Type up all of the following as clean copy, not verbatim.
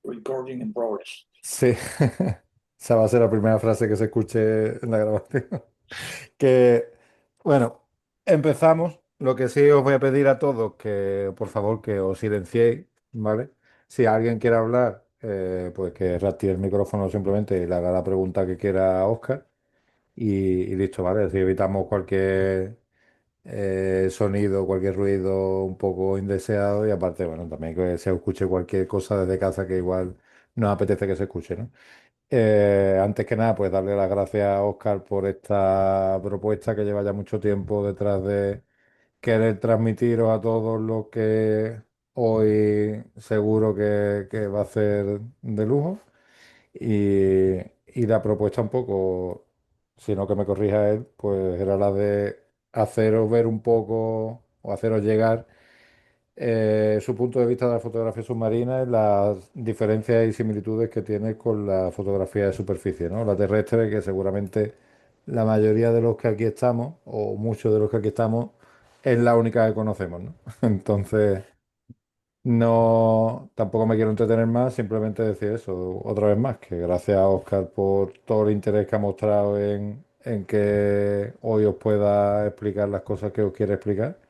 Recording in progress. Sí, esa va a ser la primera frase que se escuche en la grabación. Que, bueno, empezamos. Lo que sí os voy a pedir a todos que, por favor, que os silenciéis, ¿vale? Si alguien quiere hablar, pues que reactive el micrófono simplemente y le haga la pregunta que quiera a Oscar y listo, ¿vale? Así evitamos cualquier sonido, cualquier ruido un poco indeseado y aparte, bueno, también que se escuche cualquier cosa desde casa que igual nos apetece que se escuche, ¿no? Antes que nada, pues darle las gracias a Oscar por esta propuesta que lleva ya mucho tiempo detrás de querer transmitiros a todos lo que hoy seguro que va a ser de lujo. Y la propuesta un poco, si no que me corrija él, pues era la de haceros ver un poco o haceros llegar su punto de vista de la fotografía submarina y las diferencias y similitudes que tiene con la fotografía de superficie, ¿no? La terrestre, que seguramente la mayoría de los que aquí estamos, o muchos de los que aquí estamos, es la única que conocemos, ¿no? Entonces, no, tampoco me quiero entretener más, simplemente decir eso otra vez más, que gracias a Oscar por todo el interés que ha mostrado en que hoy os pueda explicar las cosas que os quiere explicar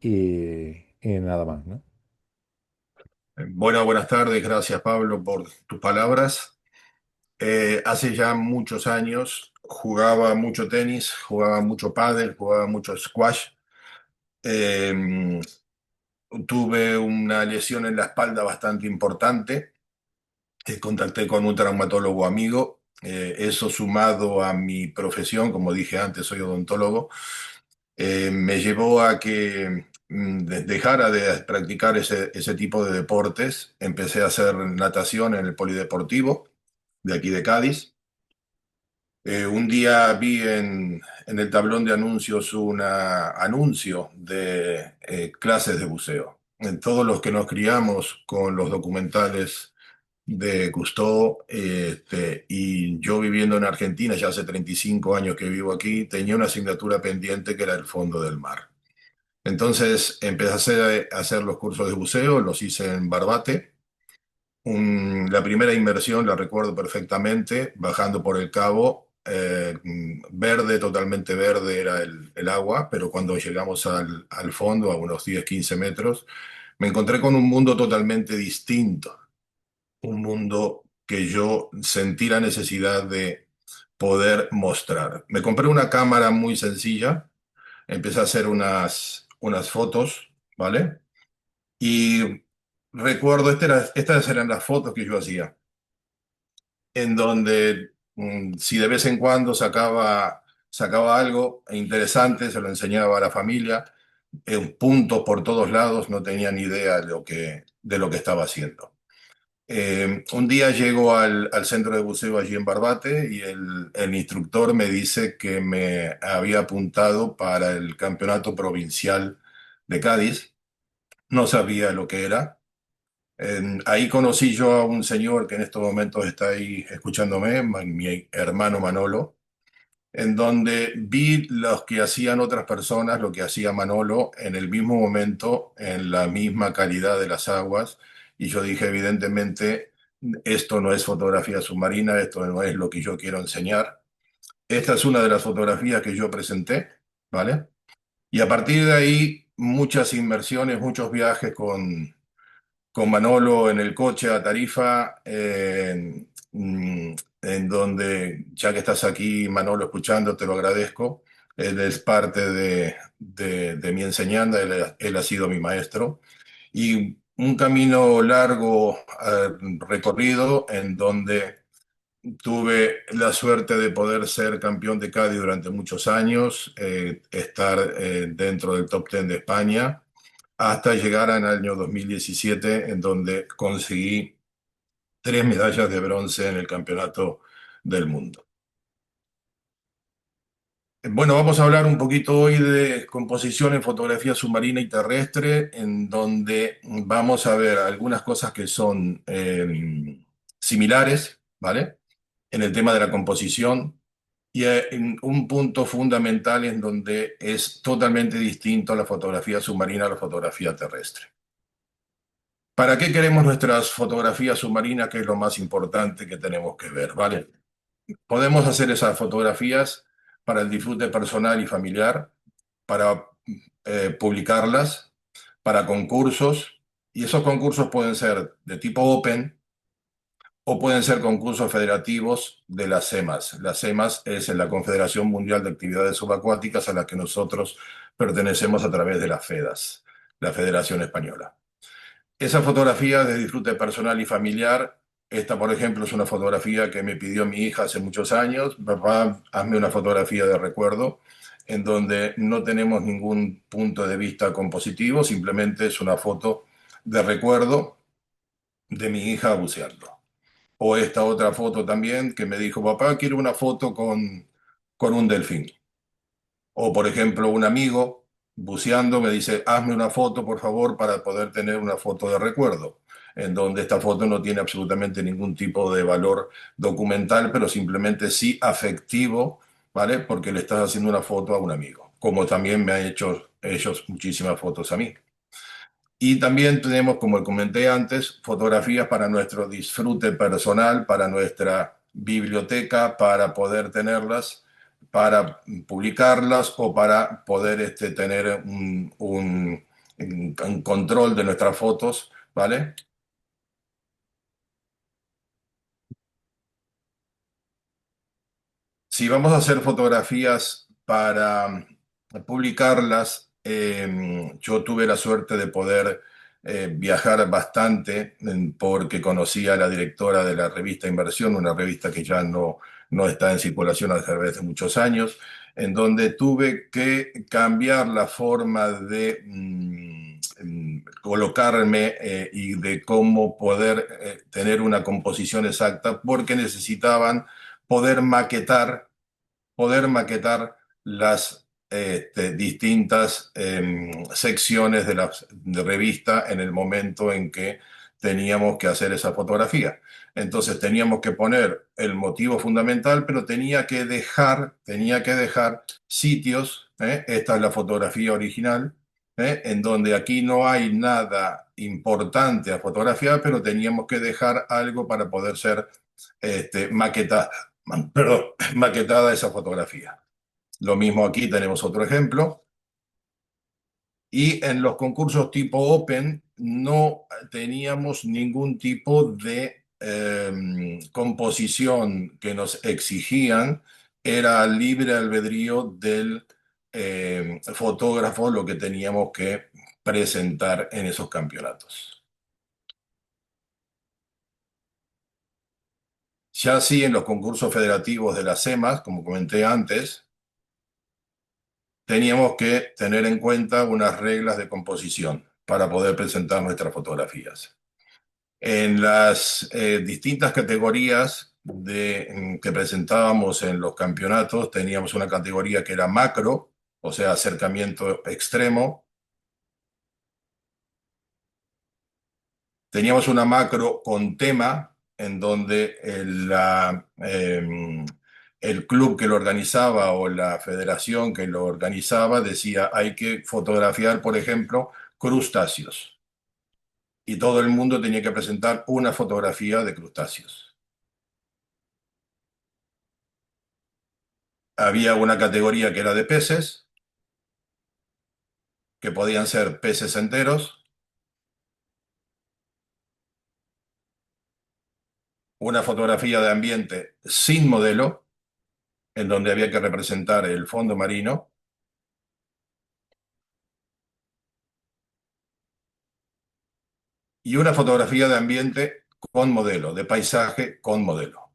y nada más, ¿no? Bueno, buenas tardes. Gracias, Pablo, por tus palabras. Hace ya muchos años jugaba mucho tenis, jugaba mucho pádel, jugaba mucho squash. Eh, Tuve una lesión en la espalda bastante importante. Contacté con un traumatólogo amigo. Eso sumado a mi profesión, como dije antes, soy odontólogo, me llevó a que dejara de practicar ese tipo de deportes. Empecé a hacer natación en el polideportivo de aquí de Cádiz. Un día vi en el tablón de anuncios un anuncio de clases de buceo. En todos los que nos criamos con los documentales de Cousteau, y yo viviendo en Argentina, ya hace 35 años que vivo aquí, tenía una asignatura pendiente que era el fondo del mar. Entonces empecé a hacer los cursos de buceo, los hice en Barbate. La primera inmersión la recuerdo perfectamente, bajando por el cabo, verde, totalmente verde era el agua, pero cuando llegamos al fondo, a unos 10 15 metros, me encontré con un mundo totalmente distinto, un mundo que yo sentí la necesidad de poder mostrar. Me compré una cámara muy sencilla, empecé a hacer unas fotos, ¿vale? Y recuerdo, estas eran las fotos que yo hacía, en donde si de vez en cuando sacaba algo interesante, se lo enseñaba a la familia, puntos por todos lados, no tenía ni idea de lo que estaba haciendo. Un día llego al centro de buceo allí en Barbate y el instructor me dice que me había apuntado para el campeonato provincial de Cádiz. No sabía lo que era. Ahí conocí yo a un señor que en estos momentos está ahí escuchándome, mi hermano Manolo, en donde vi los que hacían otras personas, lo que hacía Manolo en el mismo momento, en la misma calidad de las aguas, y yo dije, evidentemente, esto no es fotografía submarina, esto no es lo que yo quiero enseñar. Esta es una de las fotografías que yo presenté, ¿vale? Y a partir de ahí, muchas inmersiones, muchos viajes con Manolo en el coche a Tarifa, en donde, ya que estás aquí, Manolo, escuchando, te lo agradezco. Él es parte de mi enseñanza, él ha sido mi maestro. Y un camino largo recorrido en donde tuve la suerte de poder ser campeón de Cádiz durante muchos años, estar dentro del top 10 de España hasta llegar al año 2017, en donde conseguí 3 medallas de bronce en el Campeonato del Mundo. Bueno, vamos a hablar un poquito hoy de composición en fotografía submarina y terrestre, en donde vamos a ver algunas cosas que son similares, ¿vale? En el tema de la composición y en un punto fundamental en donde es totalmente distinto la fotografía submarina a la fotografía terrestre. ¿Para qué queremos nuestras fotografías submarinas? Que es lo más importante que tenemos que ver, ¿vale? Podemos hacer esas fotografías para el disfrute personal y familiar, para publicarlas, para concursos, y esos concursos pueden ser de tipo open o pueden ser concursos federativos de las CEMAS. Las CEMAS es la Confederación Mundial de Actividades Subacuáticas a la que nosotros pertenecemos a través de las FEDAS, la Federación Española. Esa fotografía de disfrute personal y familiar, esta por ejemplo es una fotografía que me pidió mi hija hace muchos años. Papá, hazme una fotografía de recuerdo en donde no tenemos ningún punto de vista compositivo, simplemente es una foto de recuerdo de mi hija buceando. O esta otra foto también que me dijo, papá, quiero una foto con un delfín. O, por ejemplo, un amigo buceando me dice, hazme una foto, por favor, para poder tener una foto de recuerdo, en donde esta foto no tiene absolutamente ningún tipo de valor documental, pero simplemente sí afectivo, ¿vale? Porque le estás haciendo una foto a un amigo, como también me han hecho ellos muchísimas fotos a mí. Y también tenemos, como comenté antes, fotografías para nuestro disfrute personal, para nuestra biblioteca, para poder tenerlas, para publicarlas o para poder tener un control de nuestras fotos, ¿vale? Si vamos a hacer fotografías para publicarlas, yo tuve la suerte de poder viajar bastante porque conocí a la directora de la revista Inversión, una revista que ya no está en circulación a través de muchos años, en donde tuve que cambiar la forma de colocarme y de cómo poder tener una composición exacta porque necesitaban poder maquetar, poder maquetar las distintas secciones de la de revista en el momento en que teníamos que hacer esa fotografía. Entonces teníamos que poner el motivo fundamental, pero tenía que dejar sitios, esta es la fotografía original, en donde aquí no hay nada importante a fotografiar, pero teníamos que dejar algo para poder ser maquetada, perdón, maquetada esa fotografía. Lo mismo aquí tenemos otro ejemplo. Y en los concursos tipo Open no teníamos ningún tipo de composición que nos exigían. Era libre albedrío del fotógrafo lo que teníamos que presentar en esos campeonatos. Ya sí, en los concursos federativos de las CEMAS, como comenté antes, teníamos que tener en cuenta unas reglas de composición para poder presentar nuestras fotografías. En las distintas categorías que presentábamos en los campeonatos, teníamos una categoría que era macro, o sea, acercamiento extremo. Teníamos una macro con tema, en donde el club que lo organizaba o la federación que lo organizaba decía, hay que fotografiar, por ejemplo, crustáceos. Y todo el mundo tenía que presentar una fotografía de crustáceos. Había una categoría que era de peces, que podían ser peces enteros, una fotografía de ambiente sin modelo, en donde había que representar el fondo marino, y una fotografía de ambiente con modelo, de paisaje con modelo.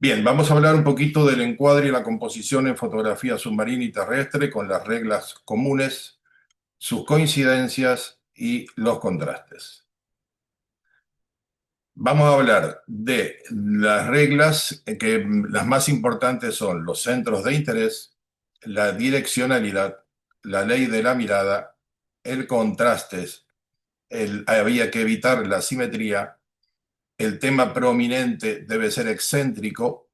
Bien, vamos a hablar un poquito del encuadre y la composición en fotografía submarina y terrestre con las reglas comunes, sus coincidencias y los contrastes. Vamos a hablar de las reglas que las más importantes son los centros de interés, la direccionalidad, la ley de la mirada, el contrastes, había que evitar la simetría, el tema prominente debe ser excéntrico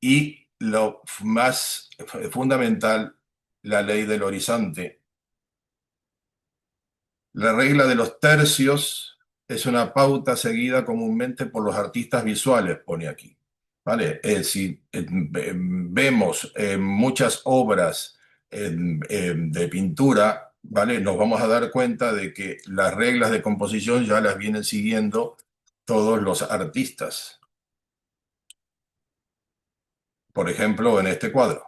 y lo más fundamental, la ley del horizonte. La regla de los tercios es una pauta seguida comúnmente por los artistas visuales, pone aquí. ¿Vale? Si vemos muchas obras de pintura, ¿vale? Nos vamos a dar cuenta de que las reglas de composición ya las vienen siguiendo todos los artistas. Por ejemplo, en este cuadro,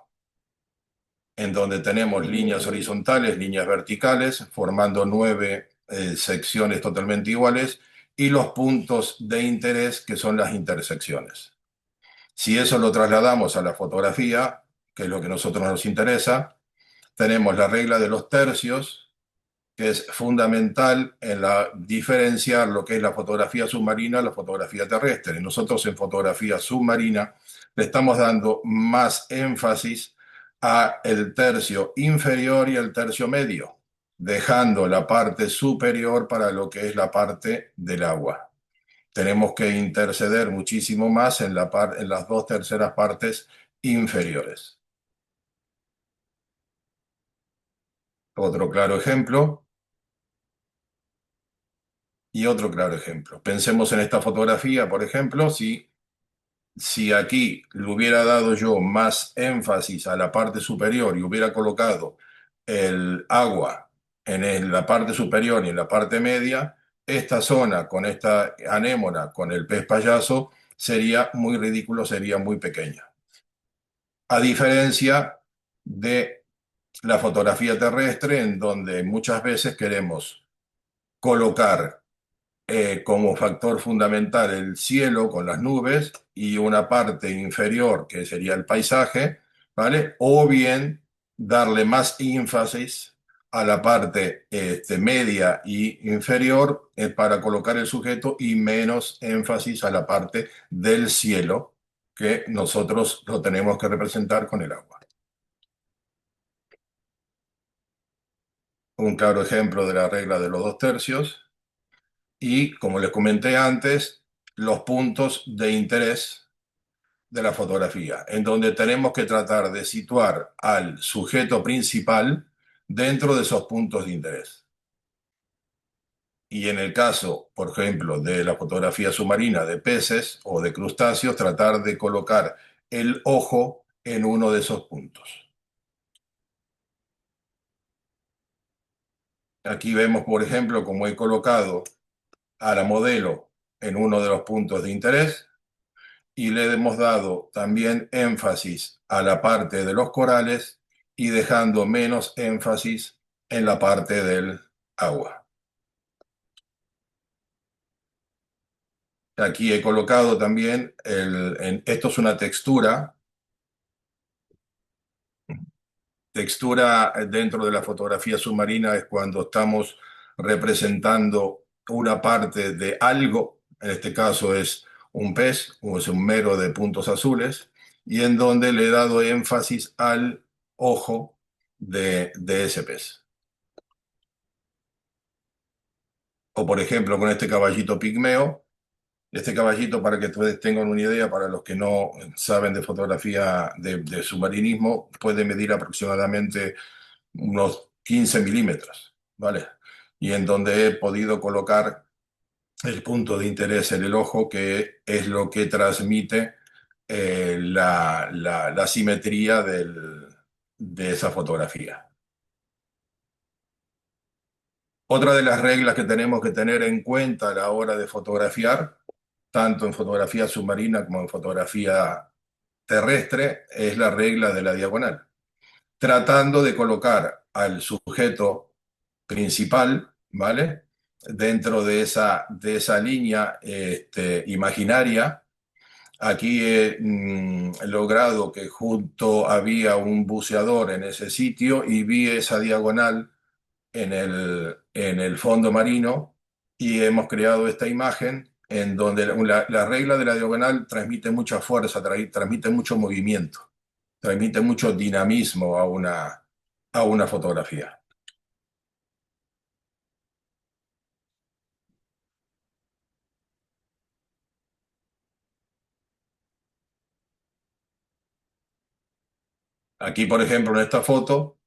en donde tenemos líneas horizontales, líneas verticales, formando 9 secciones totalmente iguales, y los puntos de interés, que son las intersecciones. Si eso lo trasladamos a la fotografía, que es lo que a nosotros nos interesa, tenemos la regla de los tercios, que es fundamental en diferenciar lo que es la fotografía submarina a la fotografía terrestre. Nosotros en fotografía submarina le estamos dando más énfasis a el tercio inferior y el tercio medio, dejando la parte superior para lo que es la parte del agua. Tenemos que interceder muchísimo más en las dos terceras partes inferiores. Otro claro ejemplo. Y otro claro ejemplo. Pensemos en esta fotografía, por ejemplo, si aquí le hubiera dado yo más énfasis a la parte superior y hubiera colocado el agua la parte superior y en la parte media, esta zona con esta anémona, con el pez payaso, sería muy ridículo, sería muy pequeña. A diferencia de la fotografía terrestre, en donde muchas veces queremos colocar como factor fundamental el cielo con las nubes y una parte inferior que sería el paisaje, ¿vale? O bien darle más énfasis a la parte media y inferior para colocar el sujeto y menos énfasis a la parte del cielo que nosotros lo tenemos que representar con el agua. Un claro ejemplo de la regla de los dos tercios. Y, como les comenté antes, los puntos de interés de la fotografía, en donde tenemos que tratar de situar al sujeto principal dentro de esos puntos de interés. Y en el caso, por ejemplo, de la fotografía submarina de peces o de crustáceos, tratar de colocar el ojo en uno de esos puntos. Aquí vemos, por ejemplo, cómo he colocado a la modelo en uno de los puntos de interés y le hemos dado también énfasis a la parte de los corales y dejando menos énfasis en la parte del agua. Aquí he colocado también, esto es una textura dentro de la fotografía submarina es cuando estamos representando una parte de algo, en este caso es un pez o es un mero de puntos azules, y en donde le he dado énfasis al ojo de ese pez. O por ejemplo con este caballito pigmeo, este caballito para que ustedes tengan una idea, para los que no saben de fotografía de submarinismo, puede medir aproximadamente unos 15 milímetros, ¿vale? Y en donde he podido colocar el punto de interés en el ojo, que es lo que transmite la simetría de esa fotografía. Otra de las reglas que tenemos que tener en cuenta a la hora de fotografiar, tanto en fotografía submarina como en fotografía terrestre, es la regla de la diagonal, tratando de colocar al sujeto principal, ¿vale? Dentro de esa línea imaginaria. Aquí he logrado que junto había un buceador en ese sitio y vi esa diagonal en el fondo marino y hemos creado esta imagen en donde la regla de la diagonal transmite mucha fuerza, transmite mucho movimiento, transmite mucho dinamismo a una fotografía. Aquí, por ejemplo, en esta foto,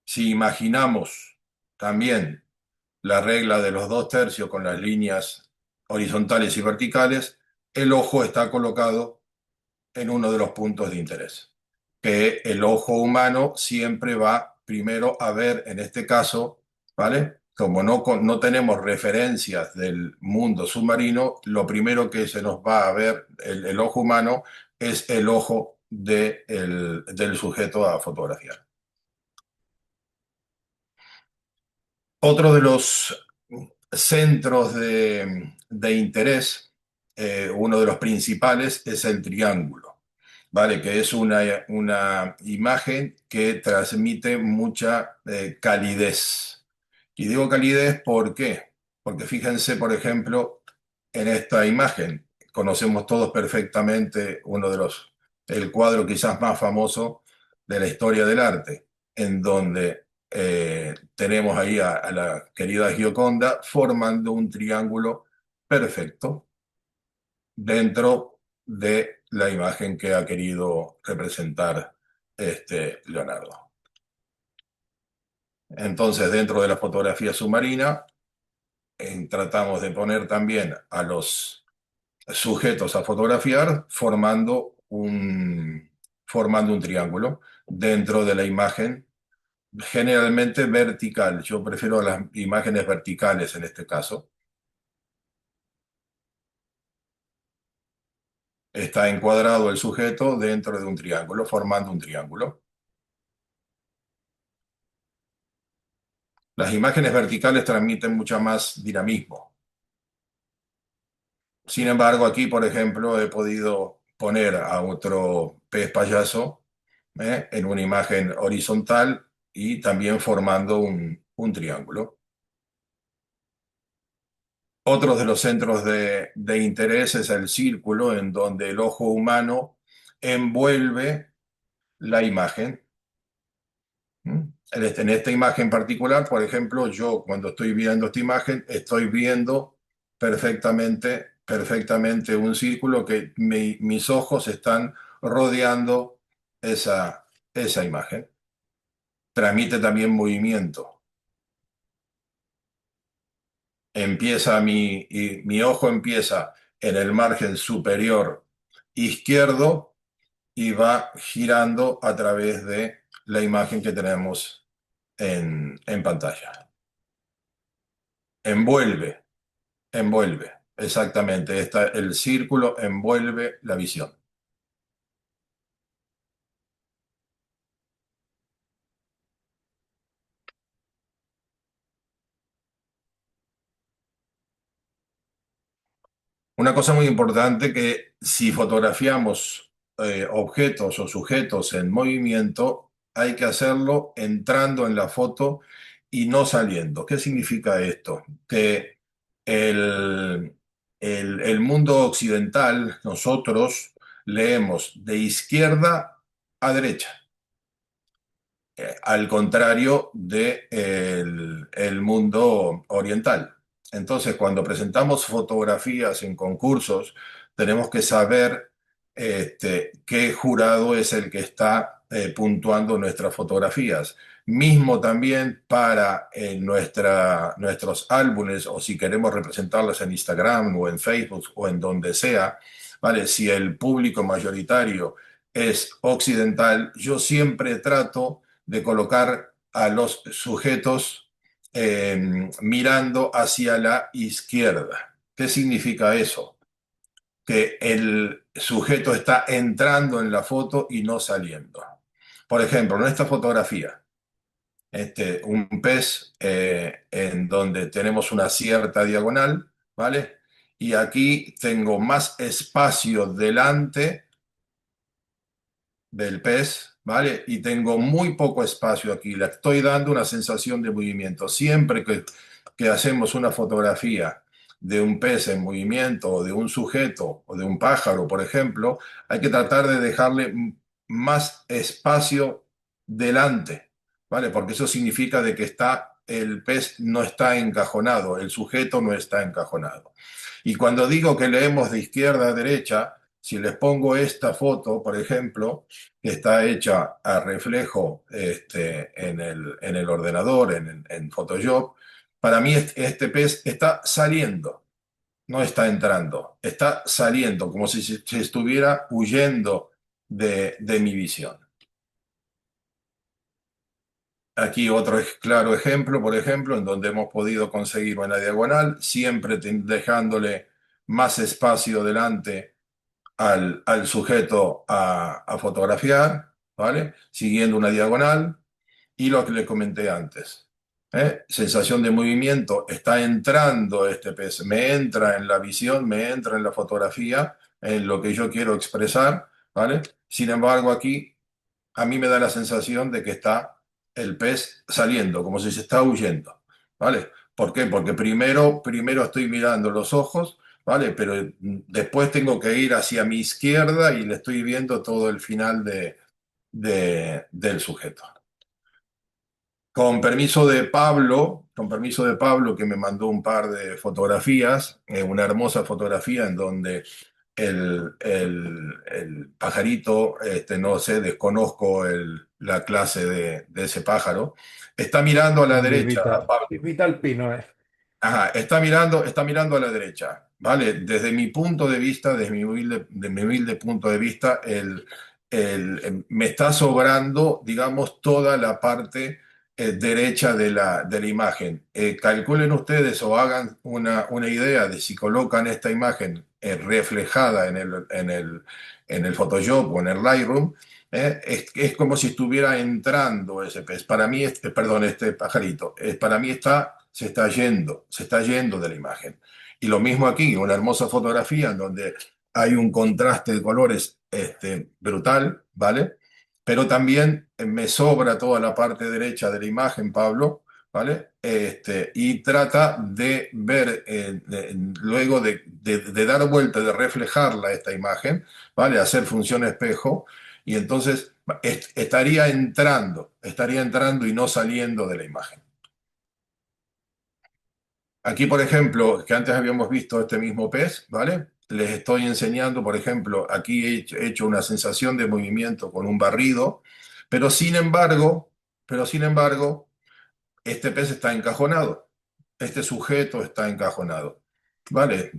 si imaginamos también la regla de los 2/3 con las líneas horizontales y verticales, el ojo está colocado en uno de los puntos de interés, que el ojo humano siempre va primero a ver, en este caso, ¿vale? Como no tenemos referencias del mundo submarino, lo primero que se nos va a ver el ojo humano es el ojo del sujeto a fotografiar. Otro de los centros de interés, uno de los principales, es el triángulo, ¿vale? Que es una imagen que transmite mucha calidez. Y digo calidez, ¿por qué? Porque fíjense, por ejemplo, en esta imagen. Conocemos todos perfectamente el cuadro quizás más famoso de la historia del arte, en donde tenemos ahí a la querida Gioconda formando un triángulo perfecto dentro de la imagen que ha querido representar Leonardo. Entonces, dentro de la fotografía submarina, tratamos de poner también a los sujetos a fotografiar formando un triángulo dentro de la imagen, generalmente vertical. Yo prefiero las imágenes verticales en este caso. Está encuadrado el sujeto dentro de un triángulo, formando un triángulo. Las imágenes verticales transmiten mucho más dinamismo. Sin embargo, aquí, por ejemplo, he podido poner a otro pez payaso en una imagen horizontal y también formando un triángulo. Otro de los centros de interés es el círculo, en donde el ojo humano envuelve la imagen. ¿Mm? En esta imagen particular, por ejemplo, yo cuando estoy viendo esta imagen, estoy viendo perfectamente un círculo que mis ojos están rodeando esa imagen. Transmite también movimiento. Mi ojo empieza en el margen superior izquierdo y va girando a través de la imagen que tenemos en pantalla. Envuelve, envuelve, exactamente. El círculo envuelve la visión. Una cosa muy importante que si fotografiamos objetos o sujetos en movimiento, hay que hacerlo entrando en la foto y no saliendo. ¿Qué significa esto? Que el, el mundo occidental, nosotros leemos de izquierda a derecha, al contrario del mundo oriental. Entonces, cuando presentamos fotografías en concursos, tenemos que saber qué jurado es el que está puntuando nuestras fotografías. Mismo también para nuestros álbumes o si queremos representarlas en Instagram o en Facebook o en donde sea, ¿vale? Si el público mayoritario es occidental, yo siempre trato de colocar a los sujetos mirando hacia la izquierda. ¿Qué significa eso? Que el sujeto está entrando en la foto y no saliendo. Por ejemplo, en esta fotografía, un pez en donde tenemos una cierta diagonal, ¿vale? Y aquí tengo más espacio delante del pez, ¿vale? Y tengo muy poco espacio aquí. Le estoy dando una sensación de movimiento. Siempre que hacemos una fotografía de un pez en movimiento o de un sujeto o de un pájaro, por ejemplo, hay que tratar de dejarle más espacio delante, ¿vale? Porque eso significa de que el pez no está encajonado, el sujeto no está encajonado. Y cuando digo que leemos de izquierda a derecha, Si les pongo esta foto, por ejemplo, que está hecha a reflejo en el ordenador, en Photoshop, para mí este pez está saliendo, no está entrando, está saliendo, como si se estuviera huyendo de mi visión. Aquí otro claro ejemplo, por ejemplo, en donde hemos podido conseguir una diagonal, siempre dejándole más espacio delante al sujeto a fotografiar, ¿vale? Siguiendo una diagonal y lo que le comenté antes. Sensación de movimiento, está entrando este pez, me entra en la visión, me entra en la fotografía, en lo que yo quiero expresar, ¿vale? Sin embargo, aquí a mí me da la sensación de que está el pez saliendo, como si se está huyendo, ¿vale? ¿Por qué? Porque primero estoy mirando los ojos, ¿vale? Pero después tengo que ir hacia mi izquierda y le estoy viendo todo el final del sujeto. Con permiso de Pablo, que me mandó un par de fotografías, una hermosa fotografía en donde el pajarito, no sé, desconozco la clase de ese pájaro, está mirando a la Un derecha, Vivita, Pablo. Vivita Alpino, ¿eh? Ajá, está mirando a la derecha, ¿vale? Desde mi punto de vista, de mi humilde punto de vista, me está sobrando, digamos, toda la parte derecha de la imagen. Calculen ustedes o hagan una idea de si colocan esta imagen reflejada en el Photoshop o en el Lightroom, es como si estuviera entrando ese pez. Para mí, perdón, este pajarito, para mí se está yendo de la imagen. Y lo mismo aquí, una hermosa fotografía en donde hay un contraste de colores brutal, ¿vale? Pero también me sobra toda la parte derecha de la imagen, Pablo, ¿vale? Y trata de ver, luego de dar vuelta, de reflejarla esta imagen, ¿vale? Hacer función espejo, y entonces estaría entrando y no saliendo de la imagen. Aquí, por ejemplo, que antes habíamos visto este mismo pez, ¿vale? Les estoy enseñando, por ejemplo, aquí he hecho una sensación de movimiento con un barrido, pero sin embargo, pero sin embargo, este pez está encajonado, este sujeto está encajonado. Vale,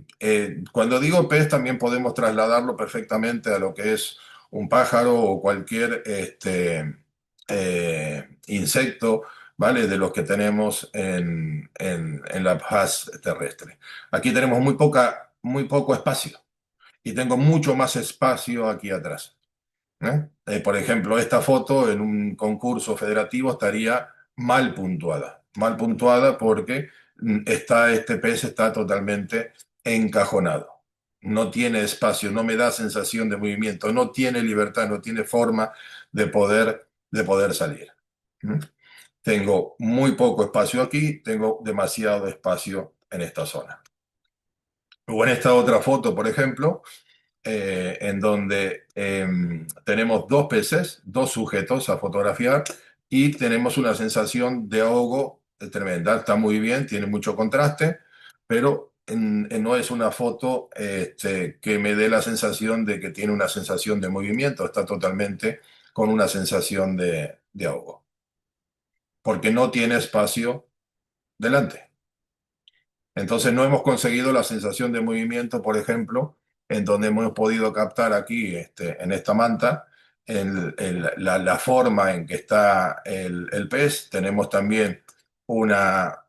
cuando digo pez también podemos trasladarlo perfectamente a lo que es un pájaro o cualquier insecto, ¿vale? De los que tenemos en la faz terrestre. Aquí tenemos muy poco espacio y tengo mucho más espacio aquí atrás. Por ejemplo, esta foto en un concurso federativo estaría mal puntuada porque este pez está totalmente encajonado. No tiene espacio, no me da sensación de movimiento, no tiene libertad, no tiene forma de poder salir. ¿Mm? Tengo muy poco espacio aquí, tengo demasiado espacio en esta zona. O en esta otra foto, por ejemplo, en donde tenemos dos peces, dos sujetos a fotografiar y tenemos una sensación de ahogo tremenda. Está muy bien, tiene mucho contraste, pero no es una foto que me dé la sensación de que tiene una sensación de movimiento, está totalmente con una sensación de ahogo, porque no tiene espacio delante. Entonces no hemos conseguido la sensación de movimiento, por ejemplo, en donde hemos podido captar aquí, en esta manta, la forma en que está el pez. Tenemos también una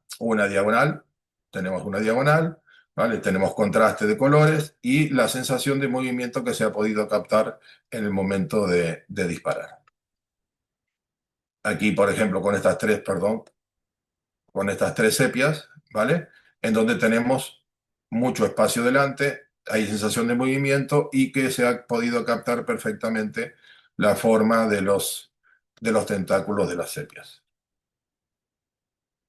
diagonal, tenemos una diagonal, ¿vale? Tenemos contraste de colores y la sensación de movimiento que se ha podido captar en el momento de disparar. Aquí, por ejemplo, perdón, con estas tres sepias, ¿vale? En donde tenemos mucho espacio delante, hay sensación de movimiento y que se ha podido captar perfectamente la forma de los tentáculos de las sepias.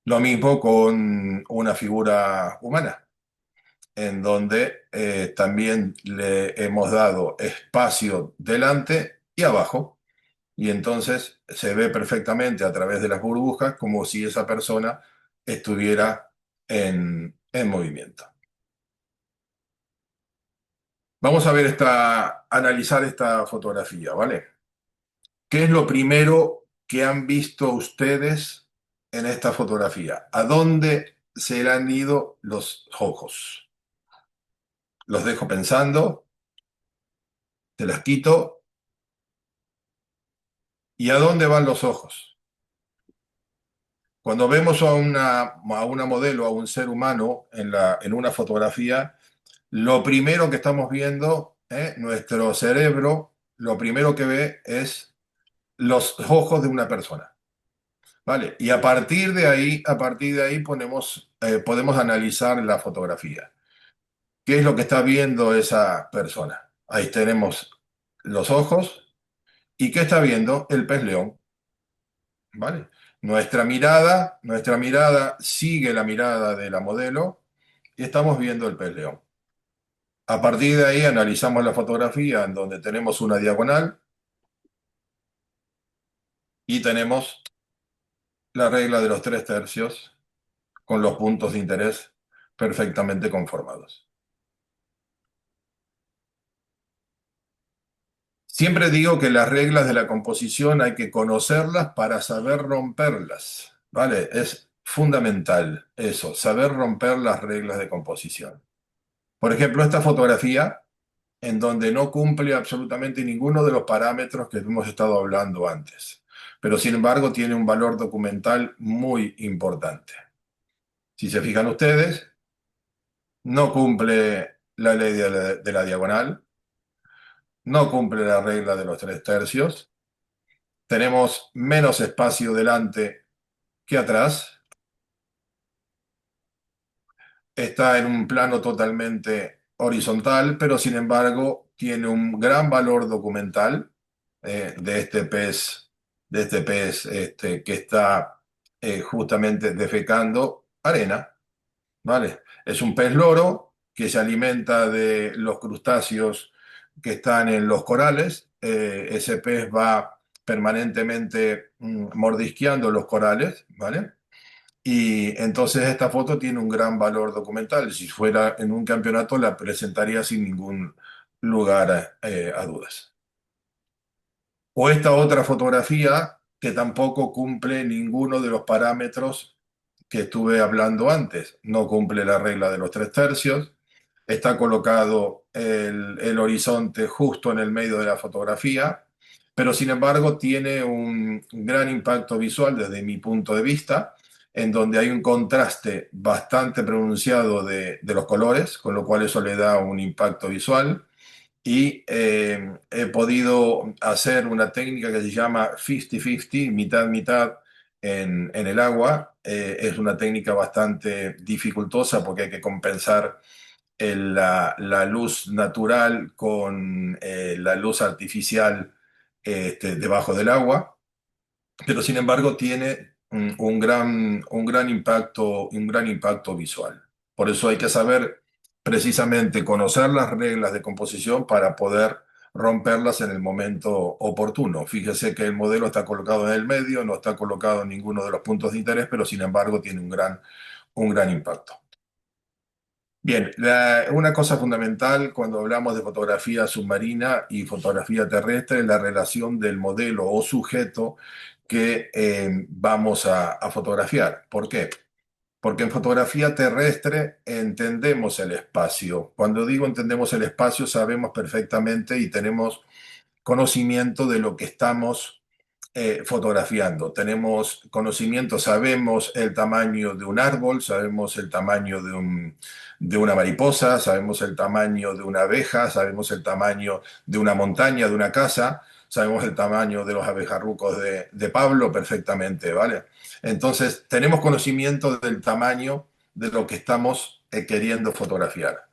Lo mismo con una figura humana, en donde también le hemos dado espacio delante y abajo, y entonces se ve perfectamente a través de las burbujas como si esa persona estuviera en movimiento. Vamos a ver analizar esta fotografía, ¿vale? ¿Qué es lo primero que han visto ustedes en esta fotografía? ¿A dónde se le han ido los ojos? Los dejo pensando, te las quito. ¿Y a dónde van los ojos? Cuando vemos a una modelo, a un ser humano en una fotografía, lo primero que estamos viendo, nuestro cerebro, lo primero que ve es los ojos de una persona. ¿Vale? Y a partir de ahí podemos analizar la fotografía. ¿Qué es lo que está viendo esa persona? Ahí tenemos los ojos. ¿Y qué está viendo? El pez león. ¿Vale? Nuestra mirada sigue la mirada de la modelo y estamos viendo el pez león. A partir de ahí analizamos la fotografía en donde tenemos una diagonal y tenemos la regla de los 3/3 con los puntos de interés perfectamente conformados. Siempre digo que las reglas de la composición hay que conocerlas para saber romperlas, ¿vale? Es fundamental eso, saber romper las reglas de composición. Por ejemplo, esta fotografía, en donde no cumple absolutamente ninguno de los parámetros que hemos estado hablando antes, pero sin embargo tiene un valor documental muy importante. Si se fijan ustedes, no cumple la ley de la diagonal, no cumple la regla de los 3/3. Tenemos menos espacio delante que atrás. Está en un plano totalmente horizontal, pero sin embargo tiene un gran valor documental de este pez que está justamente defecando arena, ¿vale? Es un pez loro que se alimenta de los crustáceos que están en los corales. Ese pez va permanentemente mordisqueando los corales, ¿vale? Y entonces esta foto tiene un gran valor documental. Si fuera en un campeonato la presentaría sin ningún lugar a dudas. O esta otra fotografía que tampoco cumple ninguno de los parámetros que estuve hablando antes. No cumple la regla de los 3/3. Está colocado el horizonte justo en el medio de la fotografía, pero sin embargo tiene un gran impacto visual desde mi punto de vista, en donde hay un contraste bastante pronunciado de los colores, con lo cual eso le da un impacto visual. Y he podido hacer una técnica que se llama 50-50, mitad-mitad en el agua. Es una técnica bastante dificultosa porque hay que compensar la luz natural con la luz artificial debajo del agua, pero sin embargo tiene un gran impacto visual. Por eso hay que saber precisamente conocer las reglas de composición para poder romperlas en el momento oportuno. Fíjese que el modelo está colocado en el medio, no está colocado en ninguno de los puntos de interés, pero sin embargo tiene un gran impacto. Bien, una cosa fundamental cuando hablamos de fotografía submarina y fotografía terrestre es la relación del modelo o sujeto que vamos a fotografiar. ¿Por qué? Porque en fotografía terrestre entendemos el espacio. Cuando digo entendemos el espacio, sabemos perfectamente y tenemos conocimiento de lo que estamos fotografiando. Tenemos conocimiento, sabemos el tamaño de un árbol, sabemos el tamaño de una mariposa, sabemos el tamaño de una abeja, sabemos el tamaño de una montaña, de una casa, sabemos el tamaño de los abejarrucos de Pablo perfectamente, ¿vale? Entonces, tenemos conocimiento del tamaño de lo que estamos queriendo fotografiar.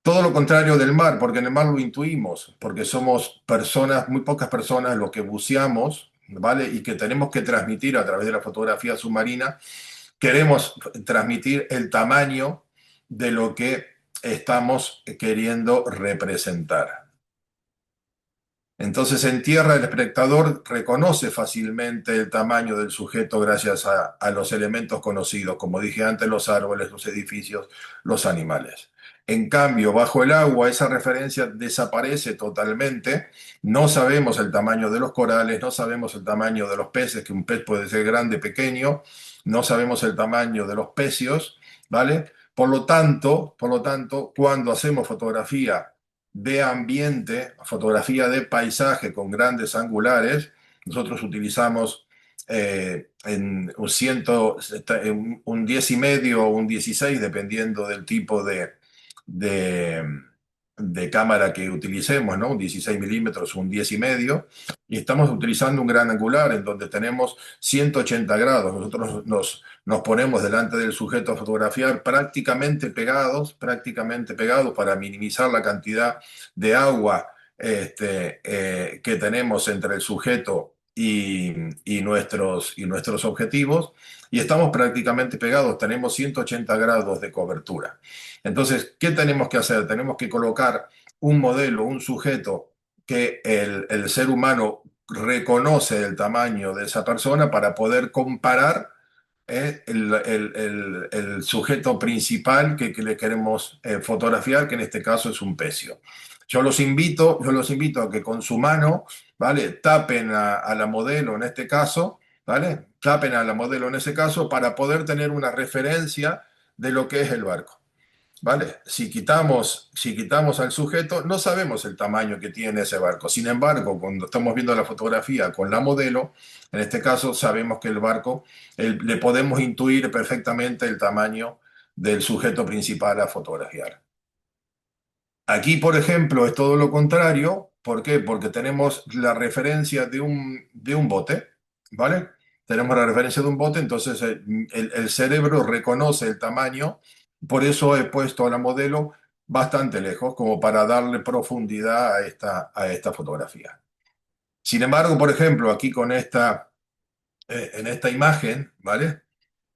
Todo lo contrario del mar, porque en el mar lo intuimos, porque somos personas, muy pocas personas, los que buceamos, ¿vale? Y que tenemos que transmitir a través de la fotografía submarina, queremos transmitir el tamaño de lo que estamos queriendo representar. Entonces en tierra el espectador reconoce fácilmente el tamaño del sujeto gracias a los elementos conocidos, como dije antes, los árboles, los edificios, los animales. En cambio, bajo el agua esa referencia desaparece totalmente. No sabemos el tamaño de los corales, no sabemos el tamaño de los peces, que un pez puede ser grande, pequeño, no sabemos el tamaño de los pecios, ¿vale? Por lo tanto, cuando hacemos fotografía de ambiente, fotografía de paisaje con grandes angulares. Nosotros utilizamos en un 10,5 o un 16, dependiendo del tipo de, de cámara que utilicemos, ¿no? Un 16 milímetros, un 10,5, y estamos utilizando un gran angular en donde tenemos 180 grados. Nosotros nos ponemos delante del sujeto a fotografiar prácticamente pegados para minimizar la cantidad de agua que tenemos entre el sujeto y nuestros objetivos, y estamos prácticamente pegados, tenemos 180 grados de cobertura. Entonces, ¿qué tenemos que hacer? Tenemos que colocar un modelo, un sujeto que el ser humano reconoce el tamaño de esa persona para poder comparar el sujeto principal que le queremos fotografiar, que en este caso es un pecio. Yo los invito a que con su mano, ¿vale? Tapen a la modelo en este caso, ¿vale? Tapen a la modelo en ese caso para poder tener una referencia de lo que es el barco. ¿Vale? Si quitamos al sujeto, no sabemos el tamaño que tiene ese barco. Sin embargo, cuando estamos viendo la fotografía con la modelo, en este caso sabemos que el barco, le podemos intuir perfectamente el tamaño del sujeto principal a fotografiar. Aquí, por ejemplo, es todo lo contrario. ¿Por qué? Porque tenemos la referencia de un bote, ¿vale? Tenemos la referencia de un bote, entonces el cerebro reconoce el tamaño. Por eso he puesto a la modelo bastante lejos, como para darle profundidad a esta fotografía. Sin embargo, por ejemplo, aquí en esta imagen, ¿vale?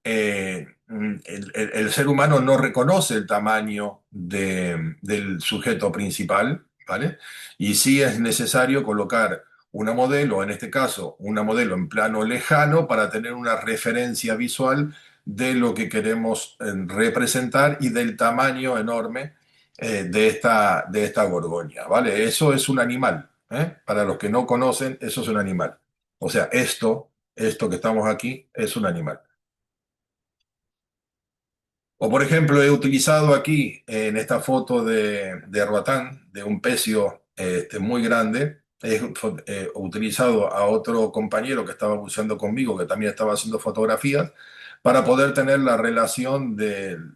El ser humano no reconoce el tamaño del sujeto principal, ¿vale? Y sí es necesario colocar una modelo, en este caso, una modelo en plano lejano para tener una referencia visual de lo que queremos representar y del tamaño enorme de esta gorgonia, ¿vale? Eso es un animal, ¿eh? Para los que no conocen, eso es un animal. O sea, esto que estamos aquí es un animal. O por ejemplo, he utilizado aquí en esta foto de Roatán, de un pecio muy grande, he utilizado a otro compañero que estaba buceando conmigo, que también estaba haciendo fotografías, para poder tener la relación del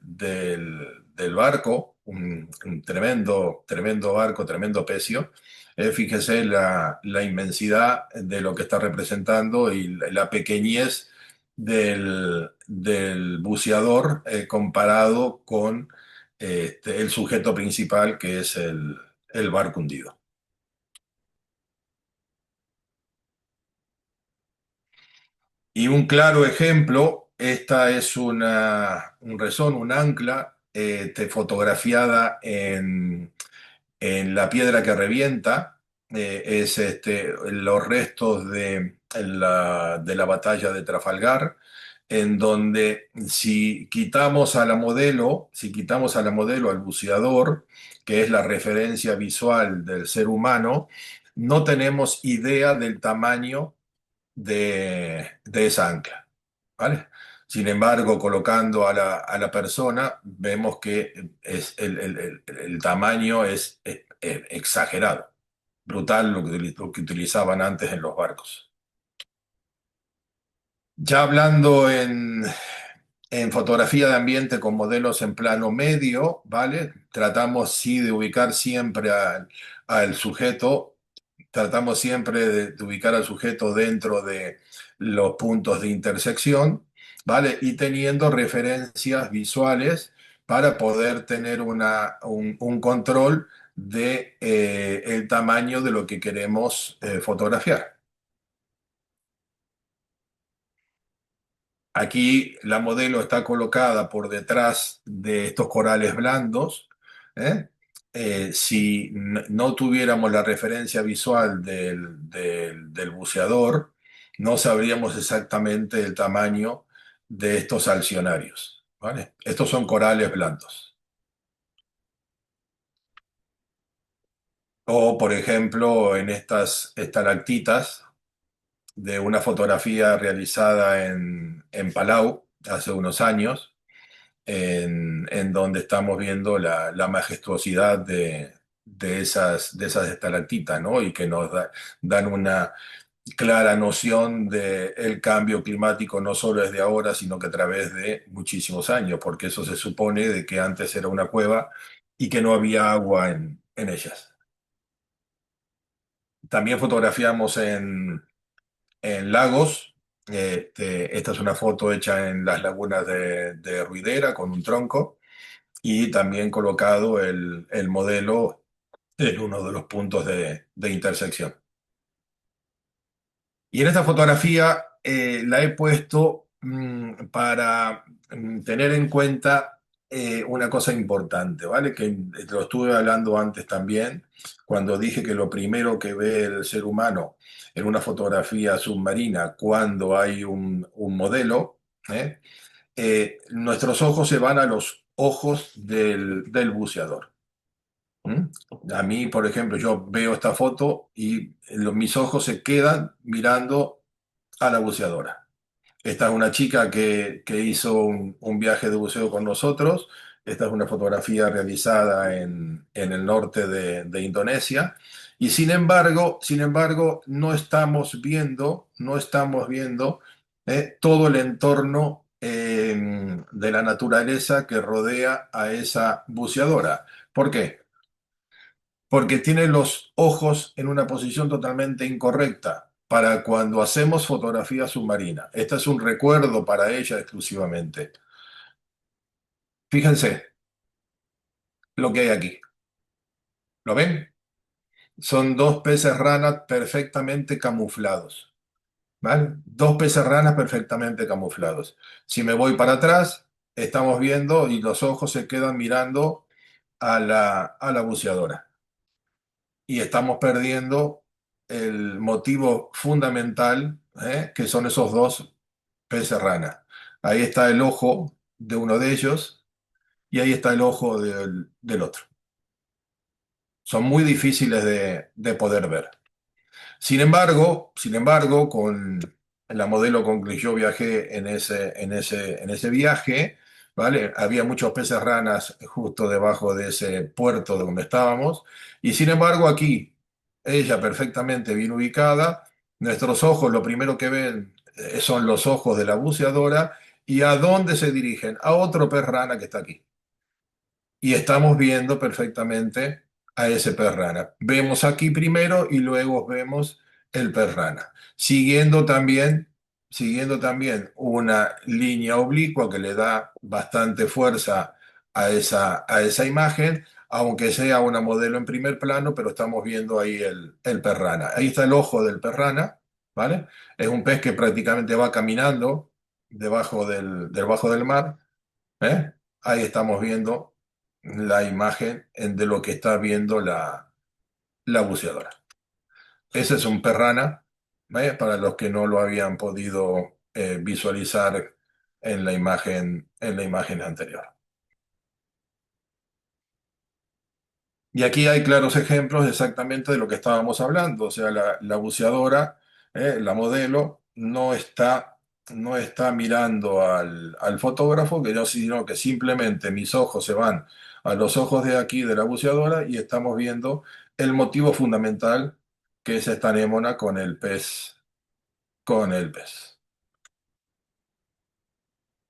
barco, un tremendo, tremendo barco, tremendo pecio. Fíjese la inmensidad de lo que está representando y la pequeñez del buceador comparado con el sujeto principal, que es el barco hundido. Y un claro ejemplo, esta es un resón, un ancla fotografiada en la piedra que revienta. Es los restos de la batalla de Trafalgar, en donde si quitamos a la modelo, al buceador, que es la referencia visual del ser humano, no tenemos idea del tamaño de esa ancla, ¿vale? Sin embargo, colocando a la persona, vemos que el tamaño es exagerado, brutal lo que utilizaban antes en los barcos. Ya hablando en fotografía de ambiente con modelos en plano medio, ¿vale? Tratamos sí de ubicar siempre al sujeto, tratamos siempre de ubicar al sujeto dentro de los puntos de intersección, ¿vale? Y teniendo referencias visuales para poder tener un control de el tamaño de lo que queremos fotografiar. Aquí la modelo está colocada por detrás de estos corales blandos, ¿eh? si no tuviéramos la referencia visual del buceador, no sabríamos exactamente el tamaño de estos alcionarios, ¿vale? Estos son corales blandos. O, por ejemplo, en estas estalactitas de una fotografía realizada en Palau hace unos años, en donde estamos viendo la majestuosidad de esas estalactitas, ¿no? Y que dan una clara noción del cambio climático, no solo desde ahora, sino que a través de muchísimos años, porque eso se supone de que antes era una cueva y que no había agua en ellas. También fotografiamos en lagos. Esta es una foto hecha en las lagunas de Ruidera con un tronco y también colocado el modelo en uno de los puntos de intersección. Y en esta fotografía la he puesto para tener en cuenta una cosa importante, ¿vale? Que lo estuve hablando antes también, cuando dije que lo primero que ve el ser humano en una fotografía submarina cuando hay un modelo, ¿eh? Nuestros ojos se van a los ojos del buceador. ¿Mm? A mí, por ejemplo, yo veo esta foto y mis ojos se quedan mirando a la buceadora. Esta es una chica que hizo un viaje de buceo con nosotros. Esta es una fotografía realizada en el norte de Indonesia. Y sin embargo, no estamos viendo todo el entorno de la naturaleza que rodea a esa buceadora. ¿Por qué? Porque tiene los ojos en una posición totalmente incorrecta para cuando hacemos fotografía submarina. Este es un recuerdo para ella exclusivamente. Fíjense lo que hay aquí. ¿Lo ven? Son dos peces rana perfectamente camuflados. ¿Vale? Dos peces ranas perfectamente camuflados. Si me voy para atrás, estamos viendo y los ojos se quedan mirando a la buceadora. Y estamos perdiendo el motivo fundamental, que son esos dos peces rana. Ahí está el ojo de uno de ellos y ahí está el ojo del otro. Son muy difíciles de poder ver. Sin embargo, con la modelo con que yo viajé en ese viaje, ¿vale? Había muchos peces ranas justo debajo de ese puerto donde estábamos, y sin embargo aquí, ella perfectamente bien ubicada, nuestros ojos lo primero que ven son los ojos de la buceadora, y ¿a dónde se dirigen? A otro pez rana que está aquí y estamos viendo perfectamente a ese pez rana. Vemos aquí primero y luego vemos el pez rana, siguiendo también una línea oblicua que le da bastante fuerza a esa imagen, aunque sea una modelo en primer plano, pero estamos viendo ahí el pez rana. Ahí está el ojo del pez rana, ¿vale? Es un pez que prácticamente va caminando debajo del mar, ¿eh? Ahí estamos viendo la imagen de lo que está viendo la buceadora. Ese es un perrana, ¿eh? Para los que no lo habían podido visualizar en la imagen anterior. Y aquí hay claros ejemplos exactamente de lo que estábamos hablando. O sea, la buceadora, la modelo, no está mirando al fotógrafo, sino que simplemente mis ojos se van a los ojos de aquí de la buceadora y estamos viendo el motivo fundamental que es esta anémona con el pez.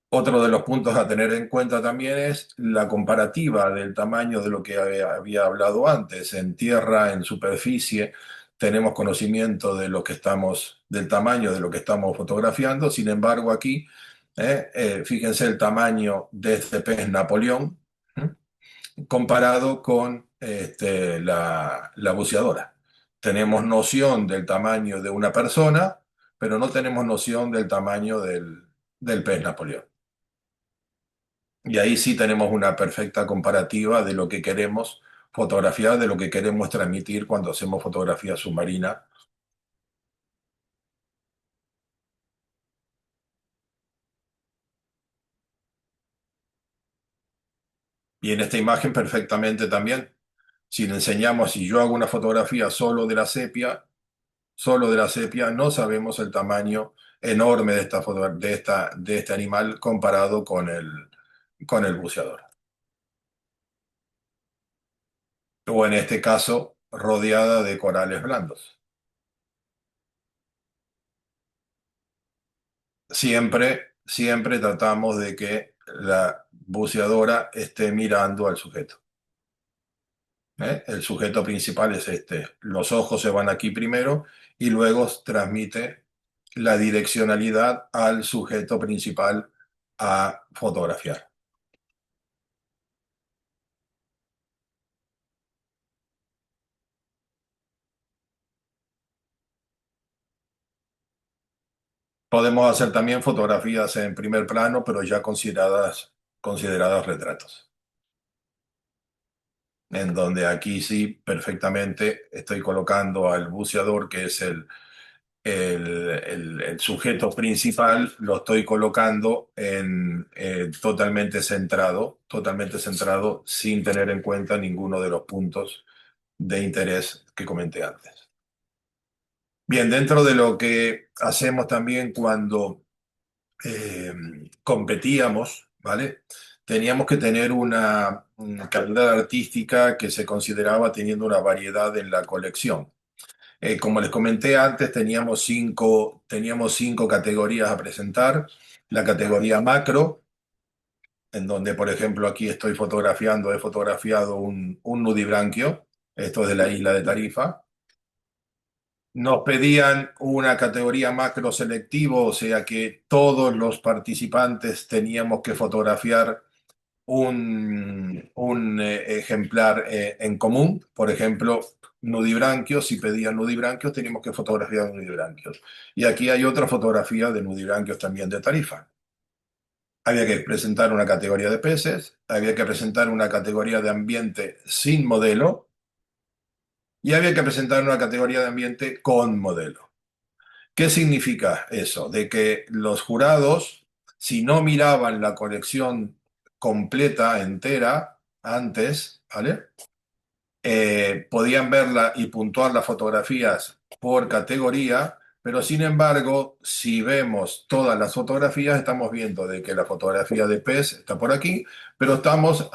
Otro de los puntos a tener en cuenta también es la comparativa del tamaño de lo que había hablado antes. En tierra, en superficie, tenemos conocimiento de lo que del tamaño de lo que estamos fotografiando. Sin embargo, aquí, fíjense el tamaño de este pez Napoleón, ¿eh? Comparado con la buceadora. Tenemos noción del tamaño de una persona, pero no tenemos noción del tamaño del pez Napoleón. Y ahí sí tenemos una perfecta comparativa de lo que queremos fotografiar de lo que queremos transmitir cuando hacemos fotografía submarina. Y en esta imagen perfectamente también, si le enseñamos, si yo hago una fotografía solo de la sepia, no sabemos el tamaño enorme de de este animal comparado con el buceador. O en este caso, rodeada de corales blandos. Siempre tratamos de que la buceadora esté mirando al sujeto. ¿Eh? El sujeto principal es este. Los ojos se van aquí primero y luego transmite la direccionalidad al sujeto principal a fotografiar. Podemos hacer también fotografías en primer plano, pero ya consideradas retratos, en donde aquí sí perfectamente estoy colocando al buceador, que es el sujeto principal, lo estoy colocando en totalmente centrado, sin tener en cuenta ninguno de los puntos de interés que comenté antes. Bien, dentro de lo que hacemos también cuando eh, competíamos, ¿vale? Teníamos que tener una calidad artística que se consideraba teniendo una variedad en la colección. Como les comenté antes, teníamos cinco categorías a presentar. La categoría macro, en donde, por ejemplo, aquí he fotografiado un nudibranquio, esto es de la isla de Tarifa. Nos pedían una categoría macro selectivo, o sea que todos los participantes teníamos que fotografiar un ejemplar en común. Por ejemplo, nudibranquios, si pedían nudibranquios, teníamos que fotografiar nudibranquios. Y aquí hay otra fotografía de nudibranquios también de Tarifa. Había que presentar una categoría de peces, había que presentar una categoría de ambiente sin modelo y había que presentar una categoría de ambiente con modelo. ¿Qué significa eso? De que los jurados, si no miraban la colección completa, entera, antes, ¿vale? Podían verla y puntuar las fotografías por categoría, pero sin embargo, si vemos todas las fotografías, estamos viendo de que la fotografía de pez está por aquí, pero estamos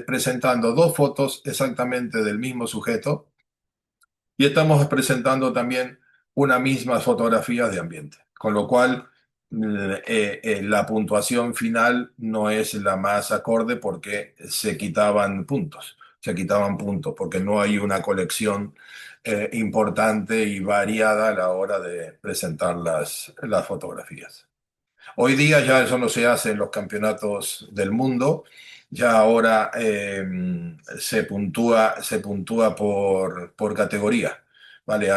presentando dos fotos exactamente del mismo sujeto y estamos presentando también una misma fotografía de ambiente, con lo cual la puntuación final no es la más acorde porque se quitaban puntos porque no hay una colección importante y variada a la hora de presentar las fotografías. Hoy día ya eso no se hace en los campeonatos del mundo, ya ahora se puntúa por categoría. Vale,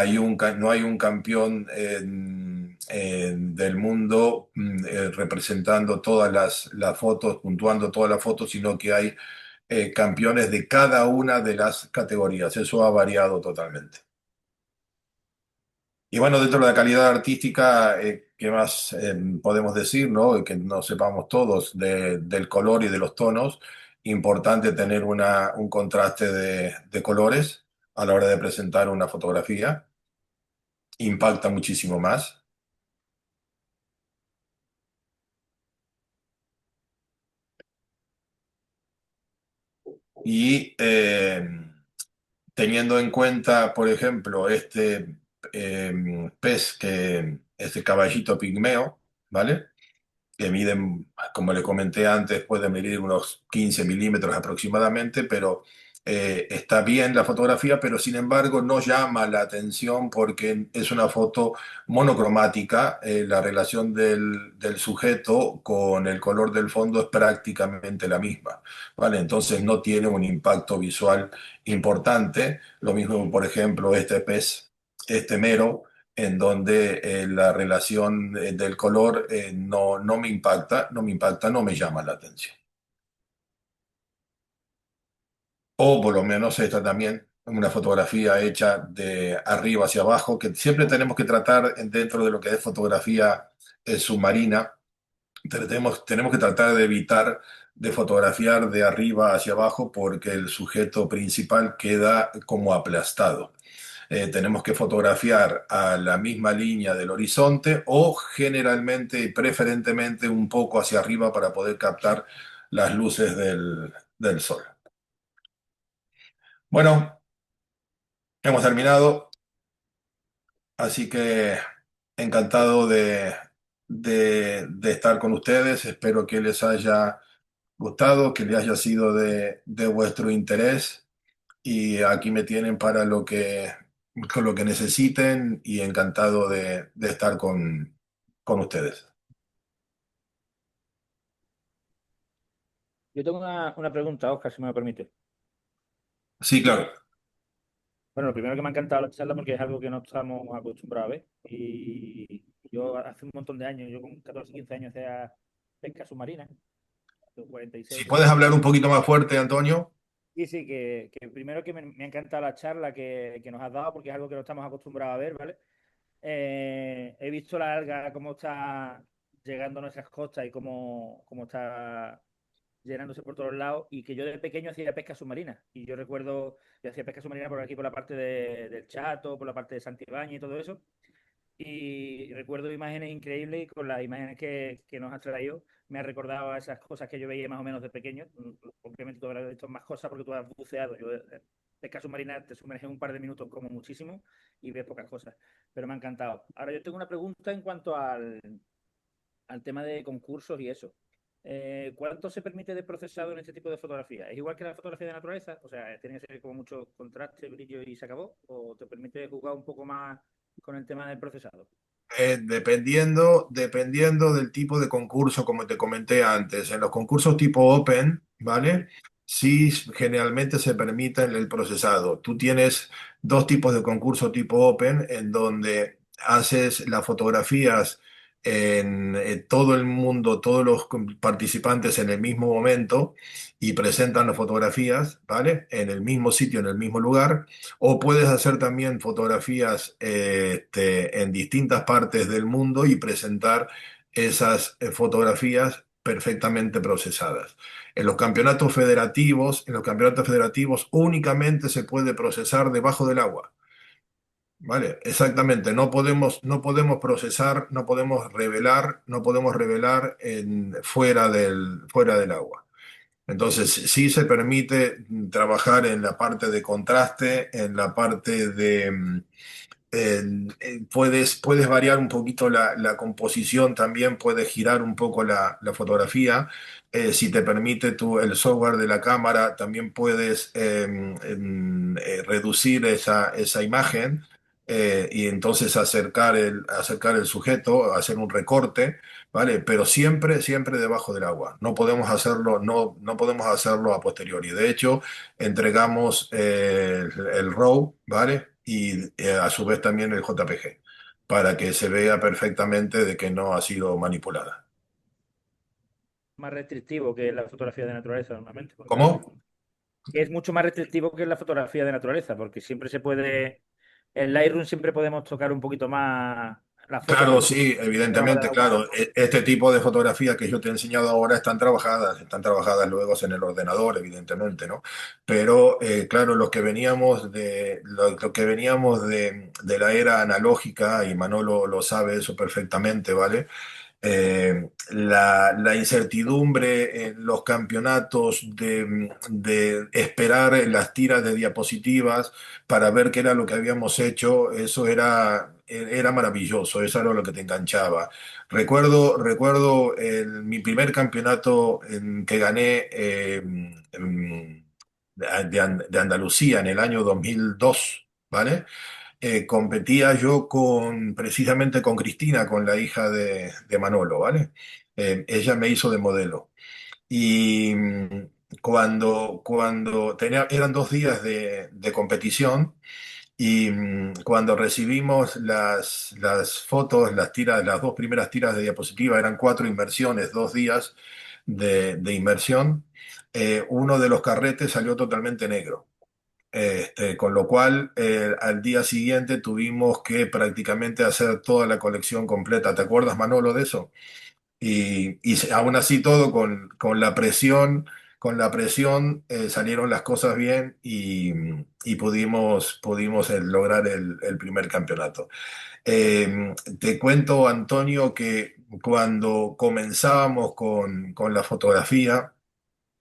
no hay un campeón del mundo representando todas las fotos, puntuando todas las fotos, sino que hay campeones de cada una de las categorías. Eso ha variado totalmente. Y bueno, dentro de la calidad artística, ¿qué más podemos decir, no? Que no sepamos todos del color y de los tonos. Importante tener un contraste de colores a la hora de presentar una fotografía. Impacta muchísimo más. Y teniendo en cuenta, por ejemplo, este caballito pigmeo, ¿vale? Que miden, como le comenté antes, puede medir unos 15 milímetros aproximadamente, pero está bien la fotografía, pero sin embargo no llama la atención porque es una foto monocromática. La relación del sujeto con el color del fondo es prácticamente la misma, ¿vale? Entonces no tiene un impacto visual importante. Lo mismo, por ejemplo, este pez, este mero en donde la relación del color no me impacta, no me llama la atención. o por lo menos esta también, una fotografía hecha de arriba hacia abajo, que siempre tenemos que tratar dentro de lo que es fotografía submarina. Tenemos que tratar de evitar de fotografiar de arriba hacia abajo porque el sujeto principal queda como aplastado. Tenemos que fotografiar a la misma línea del horizonte o generalmente y preferentemente un poco hacia arriba para poder captar las luces del sol. Bueno, hemos terminado, así que encantado de estar con ustedes. Espero que les haya gustado, que les haya sido de vuestro interés y aquí me tienen para con lo que necesiten y encantado de estar con ustedes. Yo tengo una pregunta, Oscar, si me lo permite. Sí, claro. Bueno, lo primero que me ha encantado la charla porque es algo que no estamos acostumbrados a ver. Y yo hace un montón de años, yo con 14 15 años hacía pesca submarina, con Si 46 puedes hablar un centímetros. poquito más fuerte, Antonio. Y sí, que primero que me ha encantado la charla que nos has dado porque es algo que no estamos acostumbrados a ver, ¿vale? He visto la alga, cómo está llegando a nuestras costas y cómo está llenándose por todos lados y que yo de pequeño hacía pesca submarina. Y yo recuerdo, yo hacía pesca submarina por aquí, por la parte del Chato, por la parte de Santibáñez y todo eso. Y recuerdo imágenes increíbles y con las imágenes que nos has traído me ha recordado a esas cosas que yo veía más o menos de pequeño. Obviamente tú habrás visto más cosas porque tú has buceado. Yo, pesca submarina te sumerges un par de minutos como muchísimo y ves pocas cosas. Pero me ha encantado. Ahora yo tengo una pregunta en cuanto al tema de concursos y eso. ¿Cuánto se permite de procesado en este tipo de fotografía? ¿Es igual que la fotografía de naturaleza? O sea, ¿tiene que ser como mucho contraste, brillo y se acabó? ¿O te permite jugar un poco más con el tema del procesado? Dependiendo del tipo de concurso, como te comenté antes, en los concursos tipo Open, ¿vale? Sí, generalmente se permite el procesado. Tú tienes dos tipos de concurso tipo Open, en donde haces las fotografías en todo el mundo, todos los participantes en el mismo momento y presentan las fotografías, ¿vale? En el mismo sitio, en el mismo lugar. O puedes hacer también fotografías en distintas partes del mundo y presentar esas fotografías perfectamente procesadas. En los campeonatos federativos únicamente se puede procesar debajo del agua. ¿Vale? Exactamente, no podemos procesar, no podemos revelar fuera del agua. Entonces, sí se permite trabajar en la parte de contraste, en la parte puedes variar un poquito la composición, también puedes girar un poco la fotografía. Si te permite el software de la cámara, también puedes reducir esa imagen y entonces acercar el sujeto, hacer un recorte. ¿Vale? Pero siempre, siempre debajo del agua. No podemos hacerlo a posteriori. De hecho, entregamos el RAW, ¿vale? Y a su vez también el JPG, para que se vea perfectamente de que no ha sido manipulada. Más restrictivo que la fotografía de naturaleza normalmente, porque ¿Cómo? que es mucho más restrictivo que la fotografía de naturaleza, porque siempre se puede, en Lightroom siempre podemos tocar un poquito más la foto Claro, por sí, debajo del evidentemente, agua. claro. Este tipo de fotografías que yo te he enseñado ahora están trabajadas luego en el ordenador, evidentemente, ¿no? Pero, claro, lo que veníamos de la era analógica, y Manolo lo sabe eso perfectamente, ¿vale? La incertidumbre en los campeonatos de esperar en las tiras de diapositivas para ver qué era lo que habíamos hecho, eso era maravilloso, eso era lo que te enganchaba. Recuerdo mi primer campeonato que gané de Andalucía en el año 2002, ¿vale? Competía yo precisamente con Cristina, con la hija de Manolo, ¿vale? Ella me hizo de modelo. Y eran 2 días de competición, y cuando recibimos las fotos, las 2 primeras tiras de diapositiva, eran 4 inversiones, 2 días. de inmersión, uno de los carretes salió totalmente negro. Con lo cual, al día siguiente tuvimos que prácticamente hacer toda la colección completa. ¿Te acuerdas, Manolo, de eso? Aún así todo con la presión salieron las cosas bien y pudimos lograr el primer campeonato. Te cuento, Antonio, que cuando comenzábamos con la fotografía,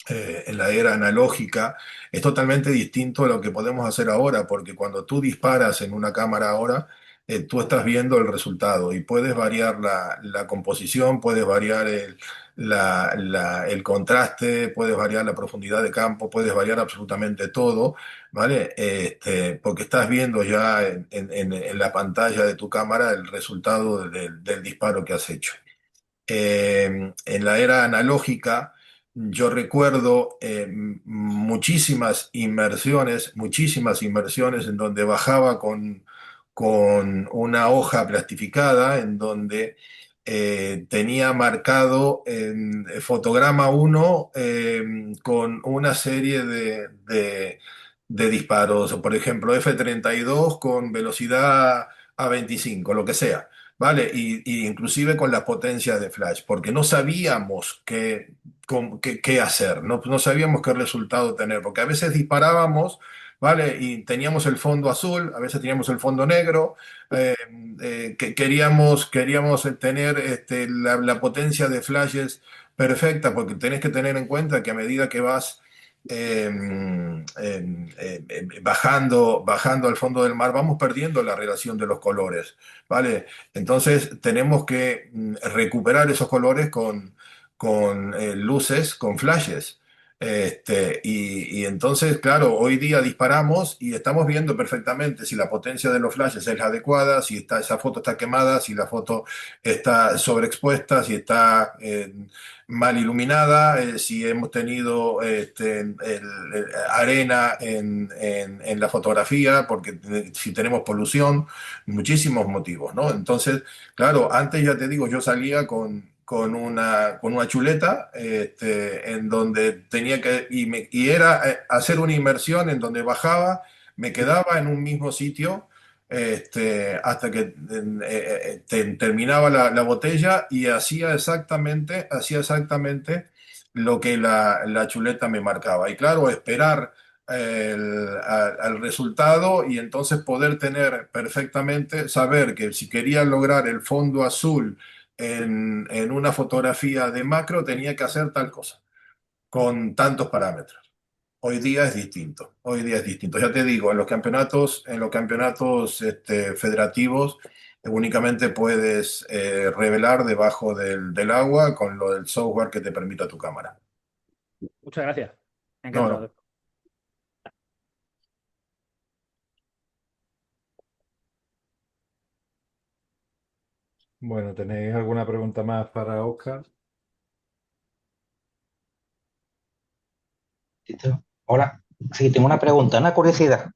en la era analógica, es totalmente distinto a lo que podemos hacer ahora, porque cuando tú disparas en una cámara ahora, tú estás viendo el resultado y puedes variar la composición, puedes variar el contraste, puedes variar la profundidad de campo, puedes variar absolutamente todo, ¿vale? Porque estás viendo ya en la pantalla de tu cámara el resultado del disparo que has hecho. En la era analógica, yo recuerdo muchísimas inmersiones en donde bajaba con una hoja plastificada, en donde tenía marcado en fotograma uno con una serie de disparos, por ejemplo, F-32 con velocidad A 25 lo que sea. ¿Vale? Y inclusive con las potencias de flash, porque no sabíamos qué hacer, no sabíamos qué resultado tener, porque a veces disparábamos, ¿vale? Y teníamos el fondo azul, a veces teníamos el fondo negro, eh, que queríamos tener la potencia de flashes perfecta, porque tenés que tener en cuenta que a medida que vas bajando al fondo del mar, vamos perdiendo la relación de los colores. ¿Vale? Entonces tenemos que recuperar esos colores con luces, con flashes. Y entonces, claro, hoy día disparamos y estamos viendo perfectamente si la potencia de los flashes es la adecuada, si esa foto está quemada, si la foto está sobreexpuesta, si está mal iluminada, si hemos tenido arena en la fotografía, porque si tenemos polución, muchísimos motivos, ¿no? Entonces, claro, antes ya te digo, yo salía con una chuleta en donde tenía y era hacer una inmersión en donde bajaba, me quedaba en un mismo sitio hasta que terminaba la botella y hacía exactamente lo que la chuleta me marcaba. Y claro, esperar al resultado y entonces poder tener perfectamente, saber que si quería lograr el fondo azul en una fotografía de macro, tenía que hacer tal cosa, con tantos parámetros. Hoy día es distinto, hoy día es distinto. Ya te digo, en los campeonatos federativos únicamente puedes revelar debajo del agua con lo del software que te permita tu cámara. Muchas gracias. Me ha No, no. encantado. Bueno, ¿tenéis alguna pregunta más para Oscar? Hola, sí, tengo una pregunta, una curiosidad.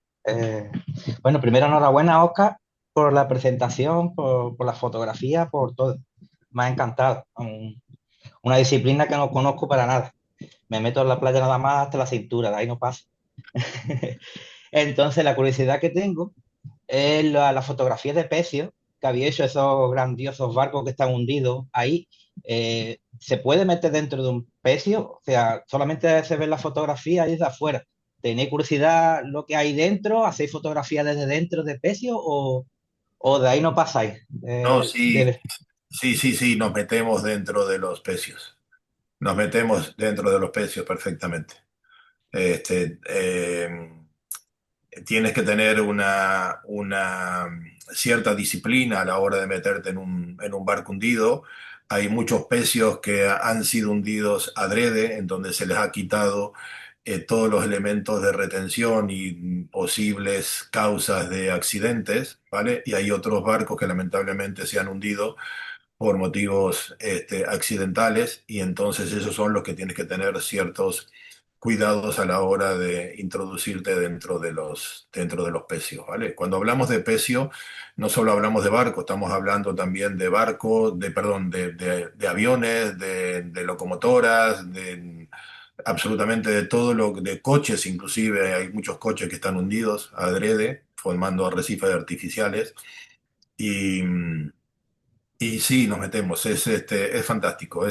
Bueno, primero enhorabuena, Oscar, por la presentación, por la fotografía, por todo. Me ha encantado. Una disciplina que no conozco para nada. Me meto en la playa nada más hasta la cintura, de ahí no paso. Entonces, la curiosidad que tengo es la fotografía de pecio que había hecho esos grandiosos barcos que están hundidos ahí. ¿Se puede meter dentro de un pecio? O sea, solamente se ve la fotografía desde afuera. ¿Tenéis curiosidad lo que hay dentro? ¿Hacéis fotografía desde dentro de pecio o de ahí no pasáis? No, sí, sí, sí, sí, nos metemos dentro de los pecios. Nos metemos dentro de los pecios perfectamente. Este, tienes que tener una cierta disciplina a la hora de meterte en un barco hundido. Hay muchos pecios que han sido hundidos adrede, en donde se les ha quitado todos los elementos de retención y posibles causas de accidentes, ¿vale? Y hay otros barcos que lamentablemente se han hundido por motivos accidentales y entonces esos son los que tienes que tener cuidados a la hora de introducirte dentro de los pecios, ¿vale? Cuando hablamos de pecio, no solo hablamos de barco, estamos hablando también de barcos, perdón, de aviones, de locomotoras, de absolutamente de todo de coches, inclusive hay muchos coches que están hundidos adrede, formando arrecifes artificiales. Y, y sí, nos metemos, es fantástico,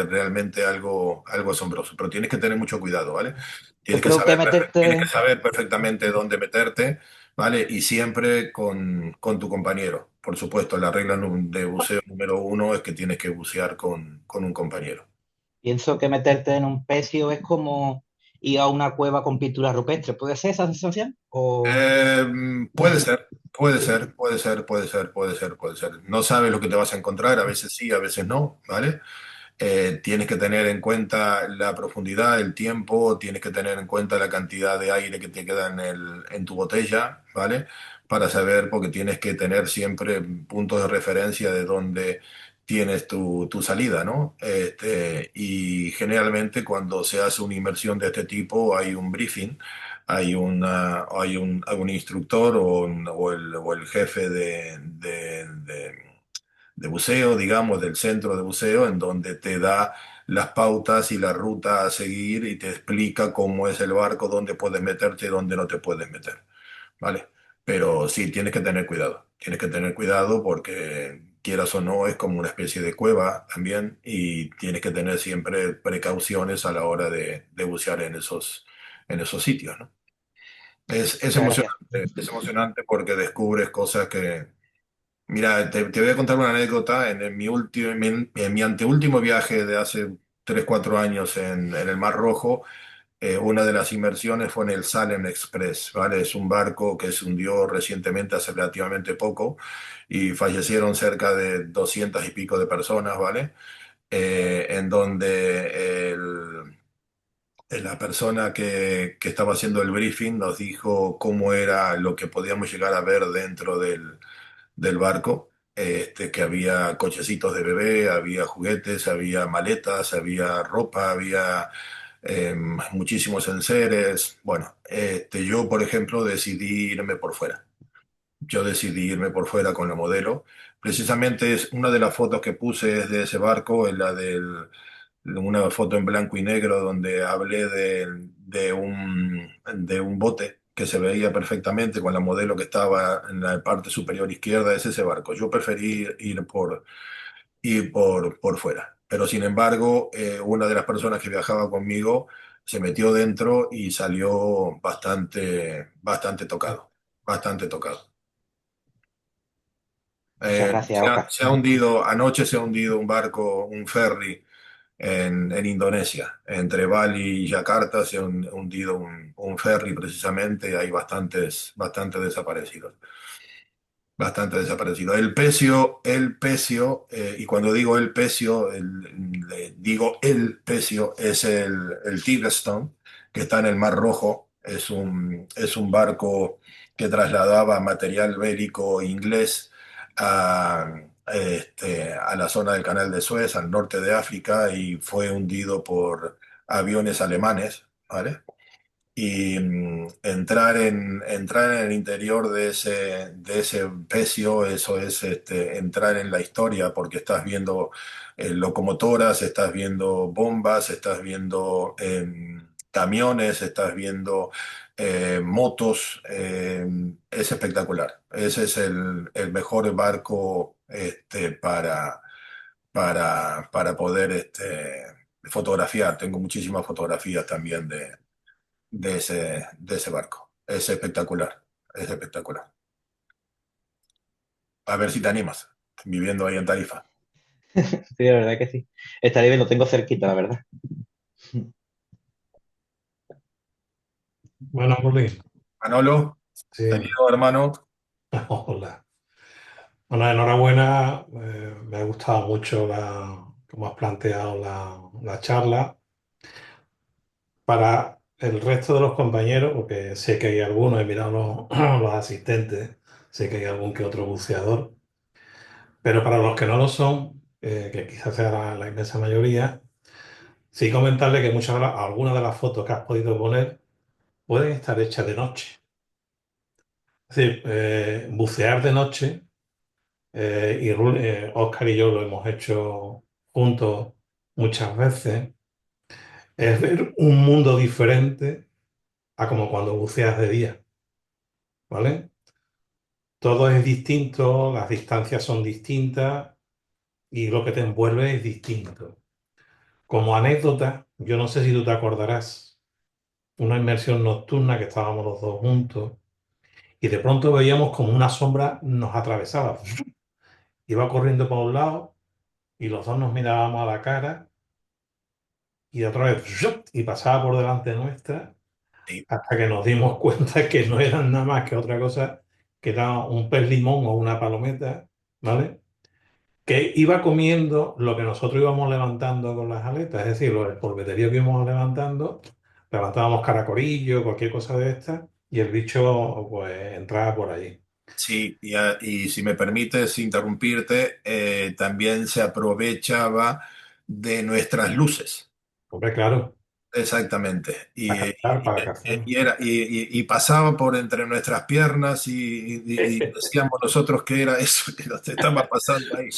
realmente algo asombroso, pero tienes que tener mucho cuidado, ¿vale? Yo creo que Tienes que meterte, saber perfectamente dónde meterte, ¿vale? Y siempre con tu compañero. Por supuesto, la regla de buceo número uno es que tienes que bucear con un compañero. pienso que meterte en un pecio es como ir a una cueva con pintura rupestre. ¿Puede ser esa sensación? O Eh, puede ser, puede ser, puede ser, puede ser, puede ser, puede ser. No sabes lo que te vas a encontrar, a veces sí, a veces no, ¿vale? Tienes que tener en cuenta la profundidad, el tiempo, tienes que tener en cuenta la cantidad de aire que te queda en tu botella, ¿vale? Para saber, porque tienes que tener siempre puntos de referencia de dónde tienes tu salida, ¿no? Y generalmente cuando se hace una inmersión de este tipo hay un briefing, hay un instructor o el jefe de buceo, digamos, del centro de buceo, en donde te da las pautas y la ruta a seguir y te explica cómo es el barco, dónde puedes meterte y dónde no te puedes meter, ¿vale? Pero sí, tienes que tener cuidado porque quieras o no, es como una especie de cueva también y tienes que tener siempre precauciones a la hora de bucear en esos sitios, ¿no? muchas gracias. Es emocionante porque descubres cosas que, mira, te voy a contar una anécdota. En mi anteúltimo viaje de hace 3 4 años en el Mar Rojo, una de las inmersiones fue en el Salem Express, ¿vale? Es un barco que se hundió recientemente, hace relativamente poco, y fallecieron cerca de 200 y pico de personas, ¿vale? En donde la persona que estaba haciendo el briefing nos dijo cómo era lo que podíamos llegar a ver dentro del barco, que había cochecitos de bebé, había juguetes, había maletas, había ropa, había muchísimos enseres. Bueno, yo, por ejemplo, decidí irme por fuera. Yo decidí irme por fuera con la modelo. Precisamente es una de las fotos que puse es de ese barco, es una foto en blanco y negro donde hablé de un bote que se veía perfectamente con la modelo que estaba en la parte superior izquierda, es ese barco. Yo preferí ir por fuera. Pero sin embargo, una de las personas que viajaba conmigo se metió dentro y salió bastante tocado, bastante tocado. Muchas gracias, Oscar. Se ha hundido, anoche se ha hundido un barco, un ferry en Indonesia. Entre Bali y Yakarta se ha hundido un ferry precisamente, hay bastantes desaparecidos. Bastante desaparecido. Y cuando digo el pecio, digo el pecio, es el Tigerstone, que está en el Mar Rojo. Es un barco que trasladaba material bélico inglés a la zona del Canal de Suez, al norte de África, y fue hundido por aviones alemanes, ¿vale? Y entrar en el interior de ese pecio, eso es entrar en la historia, porque estás viendo locomotoras, estás viendo bombas, estás viendo camiones, estás viendo motos, es espectacular. Ese es el mejor barco para poder fotografiar. Tengo muchísimas fotografías también de ese barco. Es espectacular, es espectacular. A ver si te animas, viviendo ahí en Tarifa. Sí, la verdad que sí. Estaría bien, lo tengo cerquita, la verdad. Bueno, Juli, Manolo, sí, querido hermano, hola. Bueno, enhorabuena. Me ha gustado mucho cómo has planteado la charla. Para el resto de los compañeros, porque sé que hay algunos, he mirado los asistentes, sé que hay algún que otro buceador, pero para los que no lo son, que quizás sea la inmensa mayoría, Sí comentarle que algunas de las fotos que has podido poner pueden estar hechas de noche. Es decir, bucear de noche, Oscar y yo lo hemos hecho juntos muchas veces, es ver un mundo diferente a como cuando buceas de día, ¿vale? Todo es distinto, las distancias son distintas y lo que te envuelve es distinto. Como anécdota, yo no sé si tú te acordarás, una inmersión nocturna que estábamos los dos juntos y de pronto veíamos como una sombra nos atravesaba. Iba corriendo por un lado y los dos nos mirábamos a la cara y otra vez ¡zup! Y pasaba por delante nuestra Sí, hasta que nos dimos cuenta que no eran nada más que otra cosa, que era un pez limón o una palometa, ¿vale? Que iba comiendo lo que nosotros íbamos levantando con las aletas, es decir, el polveterío que íbamos levantando, levantábamos caracorillo, cualquier cosa de esta, y el bicho pues entraba por allí. sí, y si me permites interrumpirte, también se aprovechaba de nuestras luces. Hombre, claro, Exactamente. para cazar, para cazar. Y pasaba por entre nuestras piernas y decíamos nosotros que era eso que nos estaba pasando ahí.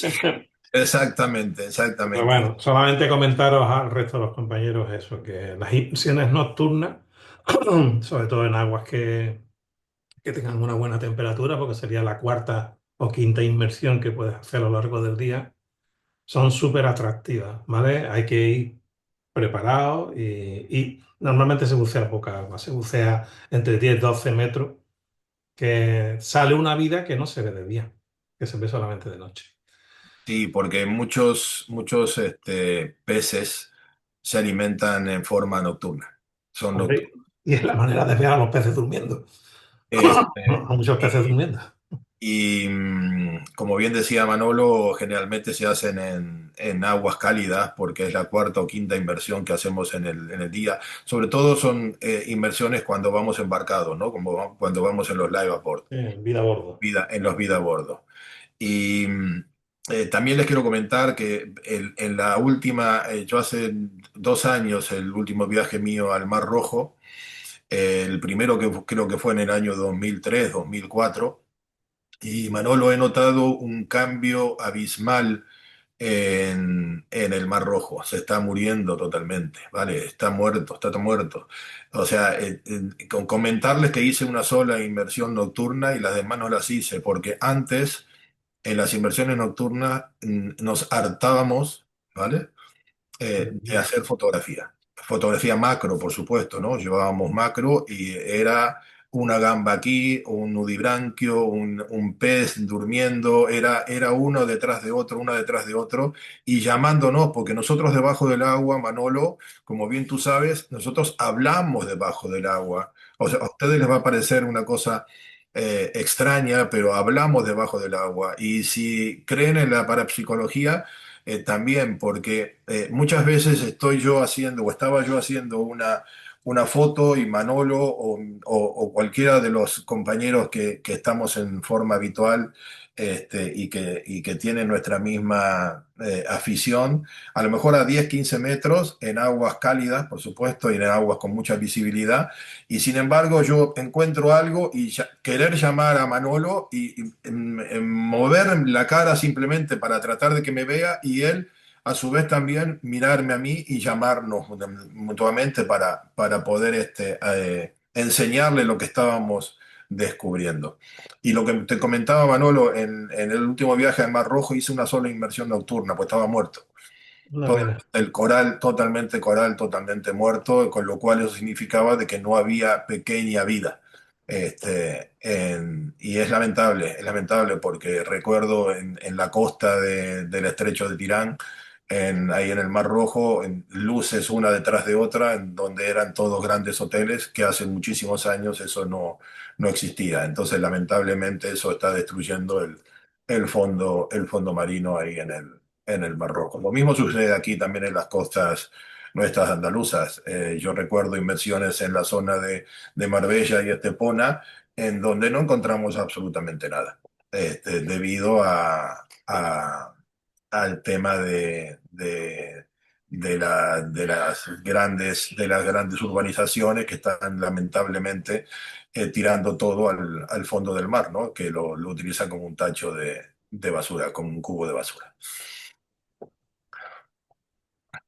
Exactamente, Pero exactamente. bueno, solamente comentaros al resto de los compañeros eso, que las inmersiones nocturnas, sobre todo en aguas que tengan una buena temperatura, porque sería la cuarta o quinta inmersión que puedes hacer a lo largo del día, son súper atractivas, ¿vale? Hay que ir preparado y normalmente se bucea poca agua, se bucea entre 10 y 12 metros, que sale una vida que no se ve de día, que se ve solamente de noche. Sí, porque muchos peces se alimentan en forma nocturna. Son Hombre, nocturnos. y es la manera de ver a los peces durmiendo. A muchos peces durmiendo. Como bien decía Manolo, generalmente se hacen en aguas cálidas porque es la cuarta o quinta inversión que hacemos en el día. Sobre todo son inversiones cuando vamos embarcados, ¿no? Como cuando vamos en los live aboard, Vida a bordo. en los vida a bordo. Y también les quiero comentar que en la última, yo hace 2 años, el último viaje mío al Mar Rojo, el primero que creo que fue en el año 2003, 2004. Y Manolo, he notado un cambio abismal en el Mar Rojo. Se está muriendo totalmente, ¿vale? Está muerto, está muerto. O sea, con comentarles que hice una sola inversión nocturna y las demás no las hice, porque antes, en las inversiones nocturnas, nos hartábamos, ¿vale? De hacer fotografía. Fotografía macro, por supuesto, ¿no? Llevábamos macro y era una gamba aquí, un nudibranquio, un pez durmiendo, era uno detrás de otro, uno detrás de otro, y llamándonos, porque nosotros debajo del agua, Manolo, como bien tú sabes, nosotros hablamos debajo del agua. O sea, a ustedes les va a parecer una cosa extraña, pero hablamos debajo del agua. Y si creen en la parapsicología, también, porque muchas veces estoy yo haciendo o estaba yo haciendo una foto y Manolo o cualquiera de los compañeros que estamos en forma habitual y que tienen nuestra misma afición, a lo mejor a 10 15 metros en aguas cálidas, por supuesto, y en aguas con mucha visibilidad, y sin embargo yo encuentro algo y querer llamar a Manolo y mover la cara simplemente para tratar de que me vea y él a su vez también mirarme a mí y llamarnos mutuamente para poder enseñarle lo que estábamos descubriendo. Y lo que te comentaba Manolo, en el último viaje al Mar Rojo hice una sola inmersión nocturna, pues estaba muerto. Una Todo pena. el coral, totalmente muerto, con lo cual eso significaba de que no había pequeña vida. Y es lamentable porque recuerdo en la costa del estrecho de Tirán, ahí en el Mar Rojo, en luces una detrás de otra, en donde eran todos grandes hoteles, que hace muchísimos años eso no existía. Entonces, lamentablemente, eso está destruyendo el fondo marino ahí en el Mar Rojo. Lo mismo sucede aquí también en las costas nuestras andaluzas. Yo recuerdo inmersiones en la zona de Marbella y Estepona, en donde no encontramos absolutamente nada, debido al tema de las grandes urbanizaciones que están lamentablemente tirando todo al fondo del mar, ¿no? Que lo utilizan como un tacho de basura, como un cubo de basura.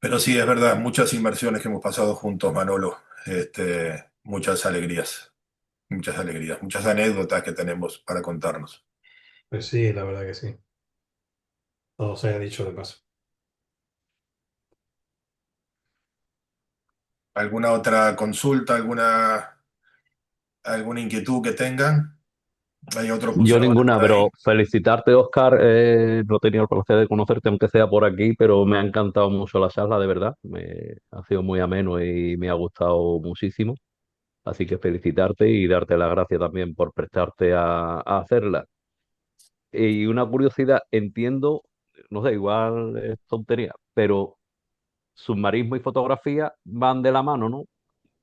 Pero sí, es verdad, muchas inversiones que hemos pasado juntos, Manolo, muchas alegrías, muchas anécdotas que tenemos para contarnos. Pues sí, la verdad que sí. Todo se ha dicho de paso. ¿Alguna otra consulta, alguna inquietud que tengan? Hay otro Yo pulsador ninguna, por ahí. pero felicitarte, Oscar. No he tenido el placer de conocerte, aunque sea por aquí, pero me ha encantado mucho la charla, de verdad. Ha sido muy ameno y me ha gustado muchísimo. Así que felicitarte y darte las gracias también por prestarte a hacerla. Y una curiosidad, entiendo, no sé, igual es tontería, pero submarismo y fotografía van de la mano, ¿no?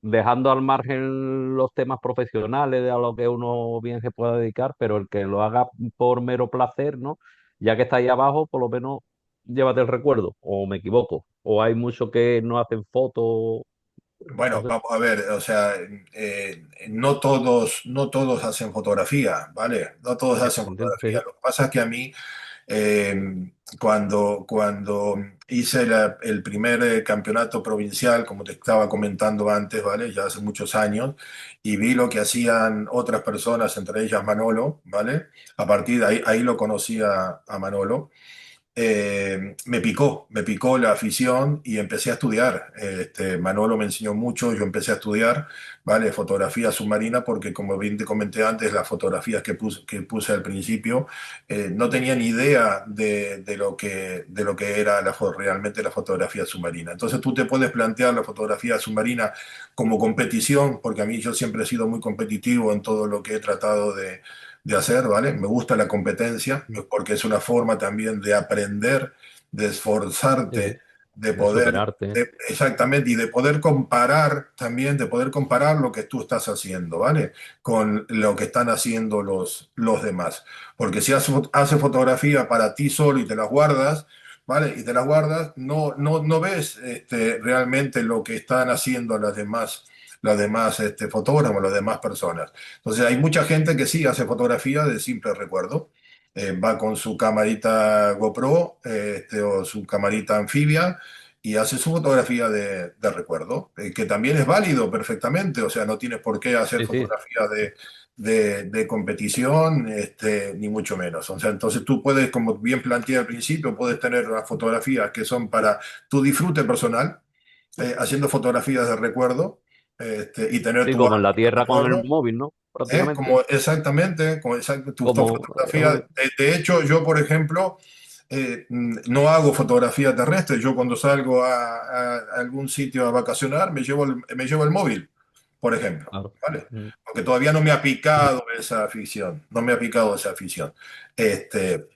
Dejando al margen los temas profesionales de a lo que uno bien se pueda dedicar, pero el que lo haga por mero placer, ¿no? Ya que está ahí abajo, por lo menos llévate el recuerdo, o me equivoco, o hay muchos que no hacen fotos, no Bueno, sé. vamos a ver, o sea, no todos hacen fotografía, ¿vale? No todos hacen Entiendo, sí, fotografía. sí. Lo que pasa es que a mí, cuando hice el primer campeonato provincial, como te estaba comentando antes, ¿vale? Ya hace muchos años, y vi lo que hacían otras personas, entre ellas Manolo, ¿vale? A partir de ahí lo conocí a Manolo. Me picó la afición y empecé a estudiar. Manolo me enseñó mucho, yo empecé a estudiar, ¿vale? Fotografía submarina, porque como bien te comenté antes, las fotografías que puse al principio, no tenía ni idea de lo que era realmente la fotografía submarina. Entonces tú te puedes plantear la fotografía submarina como competición, porque a mí yo siempre he sido muy competitivo en todo lo que he tratado de hacer, ¿vale? Me gusta la competencia porque es una forma también de aprender, de Sí, sí. esforzarte, de De poder, superarte. exactamente, y de poder comparar también, de poder comparar lo que tú estás haciendo, ¿vale? Con lo que están haciendo los demás. Porque si haces fotografía para ti solo y te las guardas, ¿vale? Y te las guardas, no ves realmente lo que están haciendo las demás fotógrafos, las demás personas. Entonces hay mucha gente que sí hace fotografía de simple recuerdo. Va con su camarita GoPro o su camarita anfibia y hace su fotografía de recuerdo, que también es válido perfectamente, o sea, no tienes por qué hacer Sí, sí. fotografía de competición, ni mucho menos. O sea, entonces tú puedes, como bien planteé al principio, puedes tener las fotografías que son para tu disfrute personal, haciendo fotografías de recuerdo, y tener Sí, tu como en álbum la de Tierra con el recuerdo. móvil, ¿no? Prácticamente. Como exactamente, tu Como, fotografía. De hecho, yo, por ejemplo, no hago fotografía terrestre. Yo cuando salgo a algún sitio a vacacionar, me llevo el móvil, por ejemplo, claro. ¿vale? Mm. Porque todavía no me ha picado esa afición, no me ha picado esa afición. Este,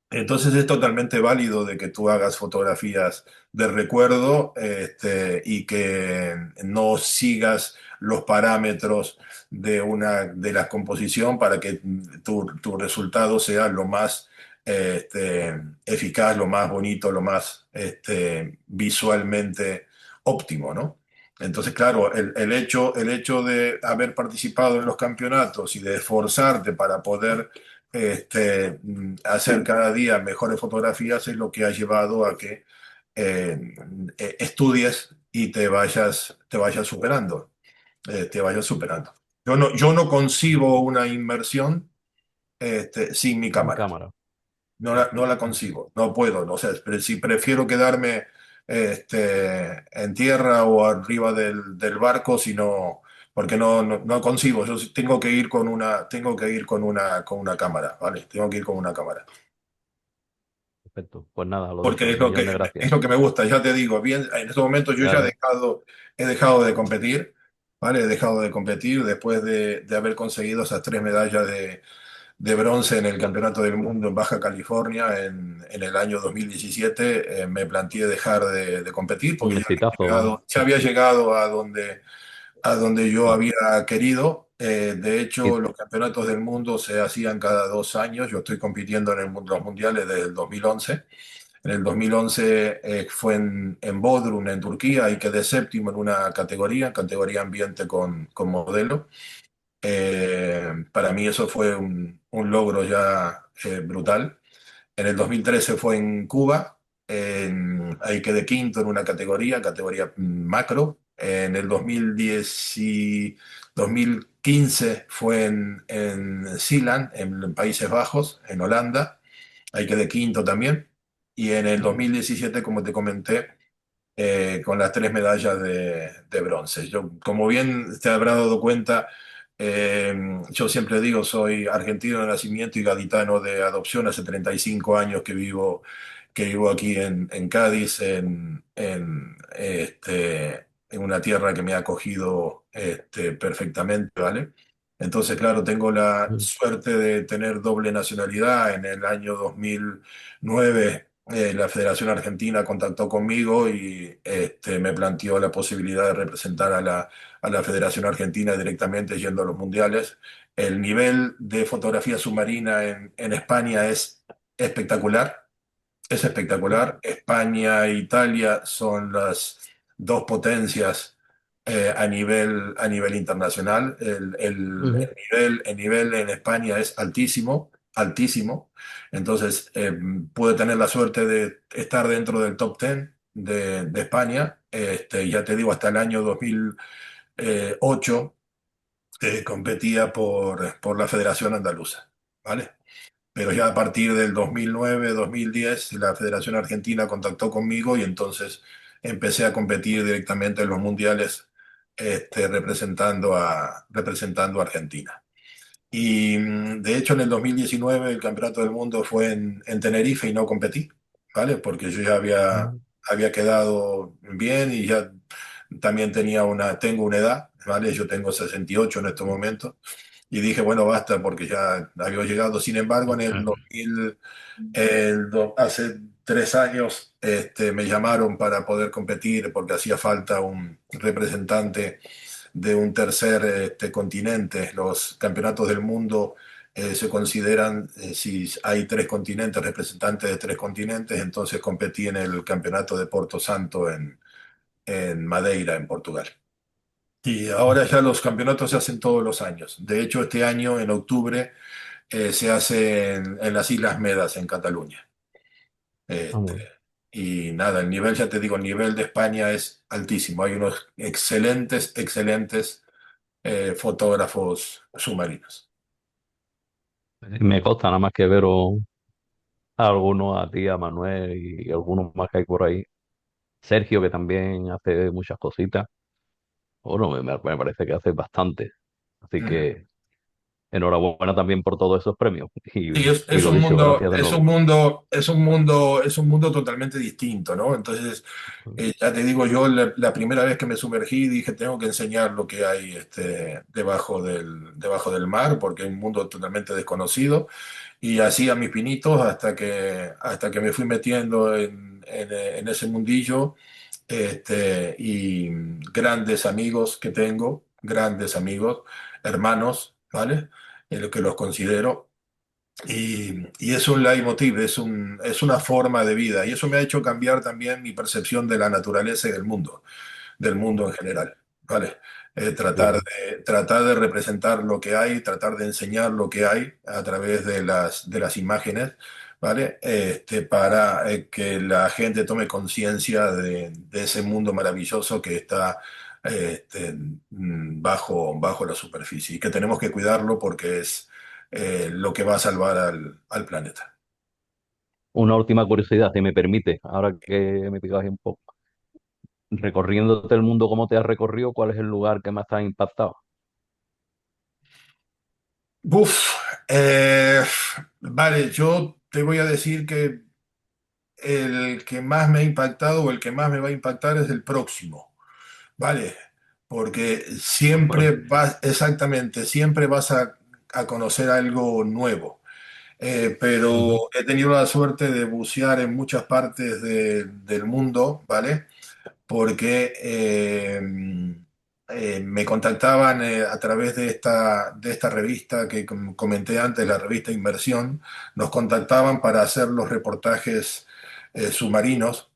entonces es totalmente válido de que tú hagas fotografías de recuerdo, y que no sigas los parámetros de la composición para que tu resultado sea lo más eficaz, lo más bonito, lo más visualmente óptimo, ¿no? Entonces, claro, el hecho de haber participado en los campeonatos y de esforzarte para poder hacer cada día mejores fotografías es lo que ha llevado a que estudies y te vayas superando, te vayas superando. Yo no concibo una inmersión sin mi En cámara. cámara. No la concibo, no puedo, no sé, pero si prefiero quedarme en tierra o arriba del barco, si no, porque no concibo, yo sí tengo que ir con una cámara, ¿vale? Tengo que ir con una cámara. Perfecto. Pues nada, lo Porque dicho, es un lo que, millón de gracias. es lo que me gusta, ya te digo, bien, en estos momentos yo ya he Claro. dejado, he dejado de competir, ¿vale? He dejado de competir después de haber conseguido esas 3 medallas de bronce en el Campeonato del Mundo en Baja California en el año 2017. Me planteé dejar de competir Un porque ya había exitazo, vamos. llegado, ya había llegado a donde yo Claro. había querido. De hecho, Y los campeonatos del mundo se hacían cada 2 años. Yo estoy compitiendo en los mundiales desde el 2011. En el 2011 fue en Bodrum, en Turquía, y quedé séptimo en una categoría ambiente con modelo. Para mí eso fue un logro ya brutal. En el 2013 fue en Cuba, ahí quedé quinto en una categoría macro. En el 2015 fue en Zeeland, en Países Bajos, en Holanda, ahí quedé quinto también. Y en el 2017, como te comenté, con las tres medallas de bronce. Yo, como bien te habrás dado cuenta, yo siempre digo, soy argentino de nacimiento y gaditano de adopción. Hace 35 años que vivo aquí en Cádiz, en una tierra que me ha acogido perfectamente, ¿vale? Entonces, claro, tengo la Mm. suerte de tener doble nacionalidad. En el año 2009 la Federación Argentina contactó conmigo y me planteó la posibilidad de representar a la Federación Argentina directamente yendo a los mundiales. El nivel de fotografía submarina en España es espectacular, es espectacular. España e Italia son las dos potencias a nivel internacional. Ujú. El nivel en España es altísimo, altísimo. Entonces, pude tener la suerte de estar dentro del top 10 de España. Ya te digo, hasta el año 2008 competía por la Federación Andaluza, ¿vale? Pero ya a partir del 2009, 2010, la Federación Argentina contactó conmigo y entonces empecé a competir directamente en los mundiales, representando a Argentina. Y de hecho en el 2019 el Campeonato del Mundo fue en Tenerife y no competí, ¿vale? Porque yo ya Ah, había quedado bien y ya también tengo una edad, ¿vale? Yo tengo 68 en estos momentos y dije, bueno, basta porque ya había llegado. Sin embargo, en el 2000, hace 3 años, me llamaron para poder competir porque hacía falta un representante de un tercer continente. Los campeonatos del mundo se consideran, si hay tres continentes, representantes de tres continentes, entonces competí en el campeonato de Porto Santo en Madeira, en Portugal. Y ahora ya los campeonatos se hacen todos los años. De hecho, este año, en octubre, se hace en las Islas Medas, en Cataluña. Este, muy y nada, el nivel, ya te digo, el nivel de España es altísimo. Hay unos excelentes, excelentes fotógrafos submarinos. bien. Me consta nada más que ver a algunos, a ti, a Manuel y algunos más que hay por ahí. Sergio, que también hace muchas cositas. Bueno, me parece que hace bastante. Así Mm. que enhorabuena también por todos esos premios. Sí, Y es lo un dicho, mundo, gracias de es nuevo. un mundo, es un mundo, es un mundo totalmente distinto, ¿no? Entonces, ya te digo, yo la primera vez que me sumergí dije, tengo que enseñar lo que hay debajo del mar, porque es un mundo totalmente desconocido. Y así a mis pinitos hasta que me fui metiendo en ese mundillo, y grandes amigos que tengo, grandes amigos, hermanos, ¿vale? En lo que los considero. Y es un leitmotiv, es una forma de vida. Y eso me ha hecho cambiar también mi percepción de la naturaleza y del mundo en general, ¿vale? Bien. Tratar de representar lo que hay, tratar de enseñar lo que hay a través de las imágenes, ¿vale? Para que la gente tome conciencia de ese mundo maravilloso que está bajo la superficie y que tenemos que cuidarlo porque es lo que va a salvar al planeta. Una última curiosidad, si me permite, ahora que me picas un poco. Recorriéndote el mundo como te has recorrido, ¿cuál es el lugar que más te ha impactado? Buf, vale, yo te voy a decir que el que más me ha impactado o el que más me va a impactar es el próximo, ¿vale? Porque siempre Bueno, exactamente, siempre vas a conocer algo nuevo. ujú. Pero he tenido la suerte de bucear en muchas partes del mundo, ¿vale? Porque me contactaban a través de esta revista que comenté antes, la revista Inmersión, nos contactaban para hacer los reportajes submarinos,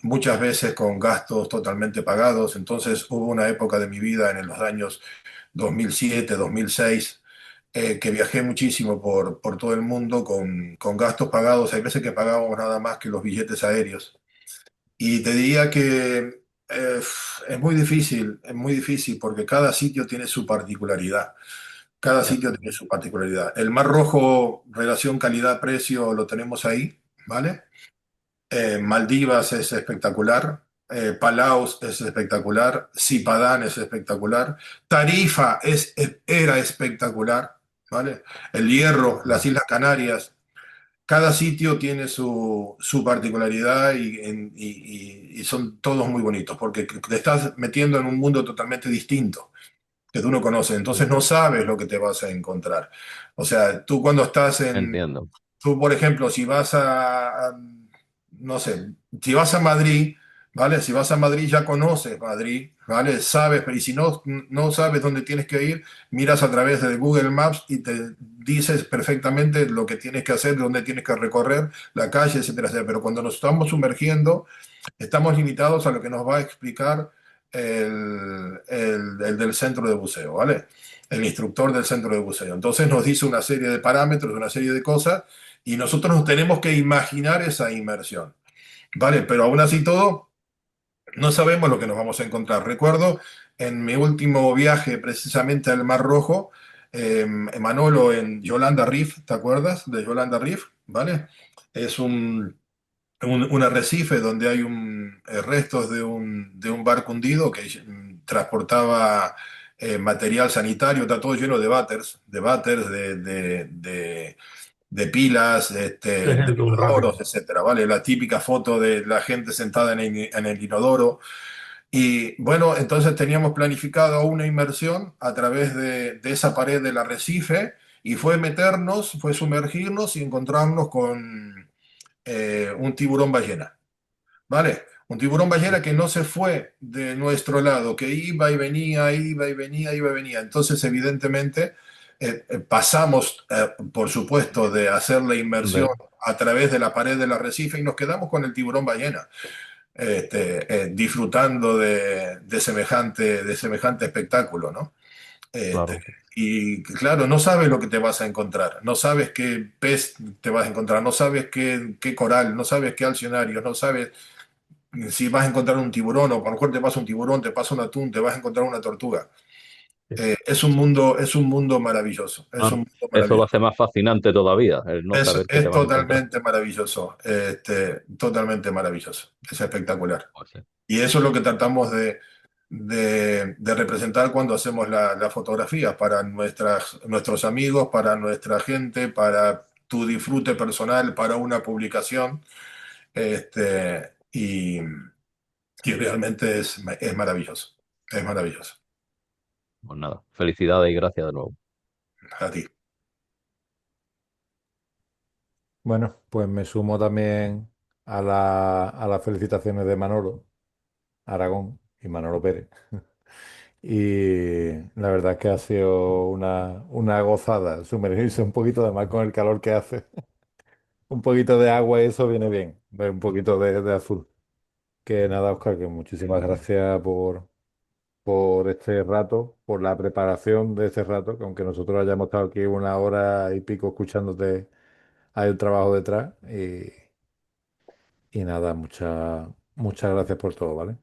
muchas veces con gastos totalmente pagados. Entonces hubo una época de mi vida en los años 2007, 2006, que viajé muchísimo por todo el mundo con gastos pagados. Hay veces que pagábamos nada más que los billetes aéreos. Y te diría que es muy difícil porque cada sitio tiene su particularidad. Cada Ya. sitio tiene su particularidad. El Mar Rojo, relación calidad-precio, lo tenemos ahí, ¿vale? Maldivas es espectacular. Palaos es espectacular. Sipadán es espectacular. Tarifa era espectacular, ¿vale? El Hierro, las Islas Canarias. Cada sitio tiene su particularidad y son todos muy bonitos porque te estás metiendo en un mundo totalmente distinto que tú no conoces, entonces no sabes lo que te vas a encontrar. O sea, tú cuando estás en, Entiendo. tú por ejemplo, si vas no sé, si vas a Madrid, ¿vale? Si vas a Madrid ya conoces Madrid, ¿vale? Sabes, pero y si no sabes dónde tienes que ir, miras a través de Google Maps y te dices perfectamente lo que tienes que hacer, dónde tienes que recorrer, la calle, etcétera, etcétera. Pero cuando nos estamos sumergiendo, estamos limitados a lo que nos va a explicar el del centro de buceo, ¿vale? El instructor del centro de buceo. Entonces nos dice una serie de parámetros, una serie de cosas, y nosotros nos tenemos que imaginar esa inmersión, ¿vale? Pero aún así todo, no sabemos lo que nos vamos a encontrar. Recuerdo en mi último viaje precisamente al Mar Rojo, Manolo en Yolanda Reef, ¿te acuerdas de Yolanda Reef? ¿Vale? Es un arrecife donde hay restos de un barco hundido que transportaba material sanitario, está todo lleno de pilas, Es de el Doom inodoros, Rapid. etcétera, ¿vale? La típica foto de la gente sentada en el inodoro. Y bueno, entonces teníamos planificado una inmersión a través de esa pared del arrecife y fue meternos, fue sumergirnos y encontrarnos con un tiburón ballena. ¿Vale? Un tiburón ballena que no se fue de nuestro lado, que iba y venía, iba y venía, iba y venía. Entonces, evidentemente, pasamos, por supuesto, de hacer la inmersión De- a través de la pared del arrecife y nos quedamos con el tiburón ballena, disfrutando de semejante espectáculo, ¿no? Este, claro. y claro, no sabes lo que te vas a encontrar, no sabes qué pez te vas a encontrar, no sabes qué coral, no sabes qué alcionario, no sabes si vas a encontrar un tiburón o a lo mejor te pasa un tiburón, te pasa un atún, te vas a encontrar una tortuga. Es un mundo maravilloso, es Ah, un mundo eso lo maravilloso. hace más fascinante todavía, el no saber qué te Es vas a encontrar. totalmente maravilloso, totalmente maravilloso, es espectacular. Pues sí. Y eso es lo que tratamos de representar cuando hacemos la fotografía para nuestros amigos, para nuestra gente, para tu disfrute personal, para una publicación. Y realmente es maravilloso. Es maravilloso. Pues nada, felicidades y gracias de nuevo. A ti. Bueno, pues me sumo también a las felicitaciones de Manolo Aragón y Manolo Pérez. Y la verdad es que ha sido una gozada sumergirse un poquito, además con el calor que hace. Un poquito de agua y eso viene bien, ver un poquito de azul. Que nada, Oscar, que muchísimas gracias por este rato, por la preparación de este rato, que aunque nosotros hayamos estado aquí una hora y pico escuchándote, hay un trabajo detrás. Y nada, muchas gracias por todo, ¿vale?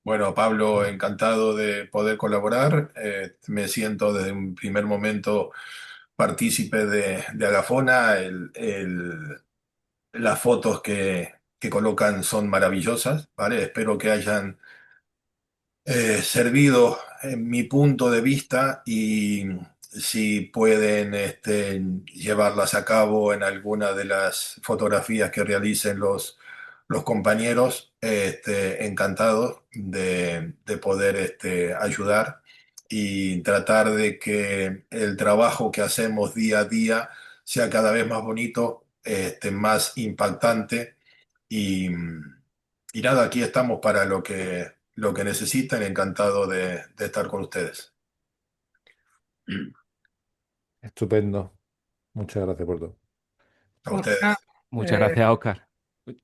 Bueno, Pablo, encantado de poder colaborar. Me siento desde un primer momento partícipe de Agafona. Las fotos que colocan son maravillosas, ¿vale? Espero que hayan servido en mi punto de vista y si pueden llevarlas a cabo en alguna de las fotografías que realicen los compañeros, encantados de poder ayudar y tratar de que el trabajo que hacemos día a día sea cada vez más bonito, más impactante y, y nada, aquí estamos para lo que necesiten, encantado de estar con ustedes. Estupendo. Muchas gracias por todo. A Pues nada, ustedes. Muchas eh, gracias, Oscar.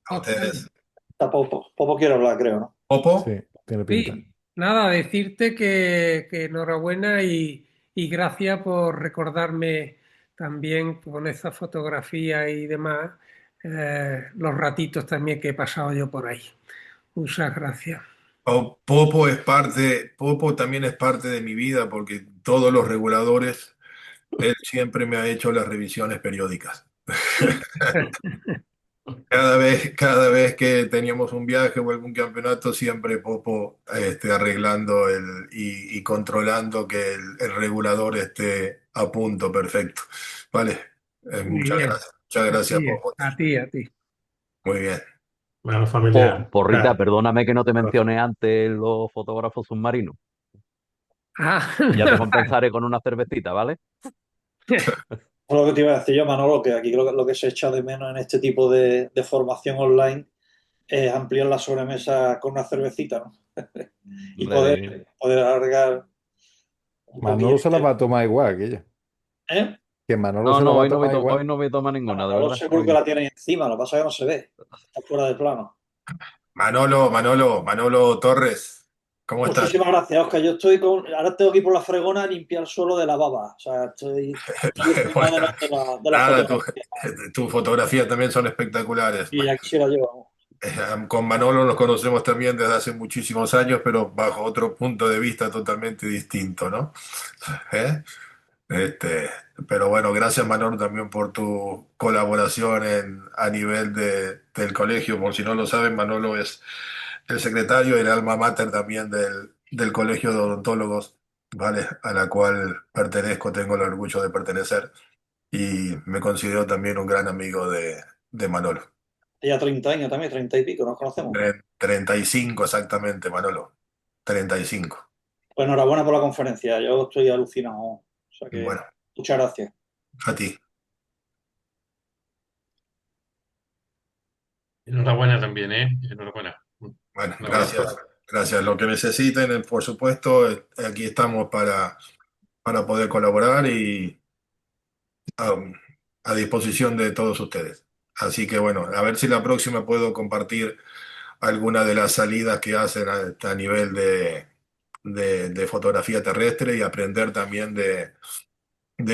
A ustedes. Está Popo. Popo quiere hablar, creo, ¿no? Popo, Sí, tiene pinta. Sí, nada, decirte que enhorabuena y gracias por recordarme también con esa fotografía y demás, los ratitos también que he pasado yo por ahí. Muchas gracias. Popo también es parte de mi vida porque todos los reguladores, él siempre me ha hecho las revisiones periódicas. Cada vez que teníamos un viaje o algún campeonato, siempre Popo arreglando y controlando que el regulador esté a punto, perfecto. Vale. Muy bien. Muchas gracias, Así es. Popo. A ti, a ti. Muy bien. Bueno, familia. Porrita, perdóname que no te mencioné antes los fotógrafos submarinos. Ah, Ya te compensaré con una cervecita, ¿vale? Es lo que te iba a decir yo, Manolo, que aquí lo que se echa de menos en este tipo de formación online es ampliar la sobremesa con una cervecita, ¿no? Y Hombre, poder alargar un Manolo poquillo. se la va a tomar igual que ella. ¿Eh? Que Manolo no, se la va a hoy no tomar hoy igual. no me toma ninguna, de Manolo verdad. seguro que la tiene encima, lo que pasa es que no se ve. Está fuera de plano. Manolo Torres, ¿cómo estás? Muchísimas gracias, Oscar. Yo estoy con. Ahora tengo que ir por la fregona a limpiar el suelo de la baba. O sea, estoy Bueno, disfrutando de la nada, fotografía. tus fotografías también son espectaculares. Y ya quisiera yo, vamos. Con Manolo nos conocemos también desde hace muchísimos años, pero bajo otro punto de vista totalmente distinto, ¿no? ¿Eh? Este, pero bueno, gracias Manolo también por tu colaboración a nivel del colegio. Por si no lo saben, Manolo es el secretario y el alma mater también del Colegio de Odontólogos, ¿vale? A la cual pertenezco, tengo el orgullo de pertenecer y me considero también un gran amigo de Manolo. Ya 30 años también, 30 y pico, nos conocemos. 35 exactamente, Manolo. 35. Pues enhorabuena por la conferencia, yo estoy alucinado. O sea que Bueno, muchas gracias. a ti. Enhorabuena también, ¿eh? Enhorabuena. Bueno, Un abrazo. gracias. Lo que necesiten, por supuesto, aquí estamos para poder colaborar y um, a disposición de todos ustedes. Así que bueno, a ver si la próxima puedo compartir alguna de las salidas que hacen a nivel de fotografía terrestre y aprender también de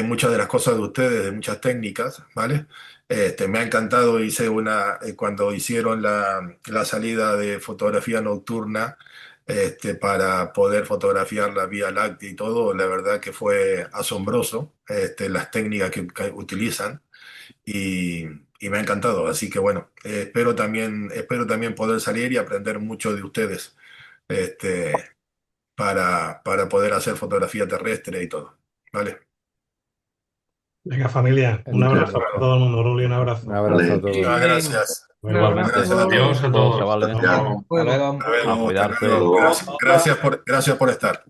muchas de las cosas de ustedes, de muchas técnicas, ¿vale? Me ha encantado, cuando hicieron la salida de fotografía nocturna, para poder fotografiar la Vía Láctea y todo, la verdad que fue asombroso, las técnicas que utilizan y, y me ha encantado, así que bueno, espero también poder salir y aprender mucho de ustedes, este, para poder hacer fotografía terrestre y todo, ¿vale? Venga, familia, un abrazo para todo el mundo. Ruli, un abrazo. Un abrazo a Vale. todos. Muchas gracias. Un Igualmente. Gracias a Adiós todos. a Todos, todos. chavales. Hasta luego. Hasta luego. Hasta luego, A cuidarse. hasta luego. Gracias por estar.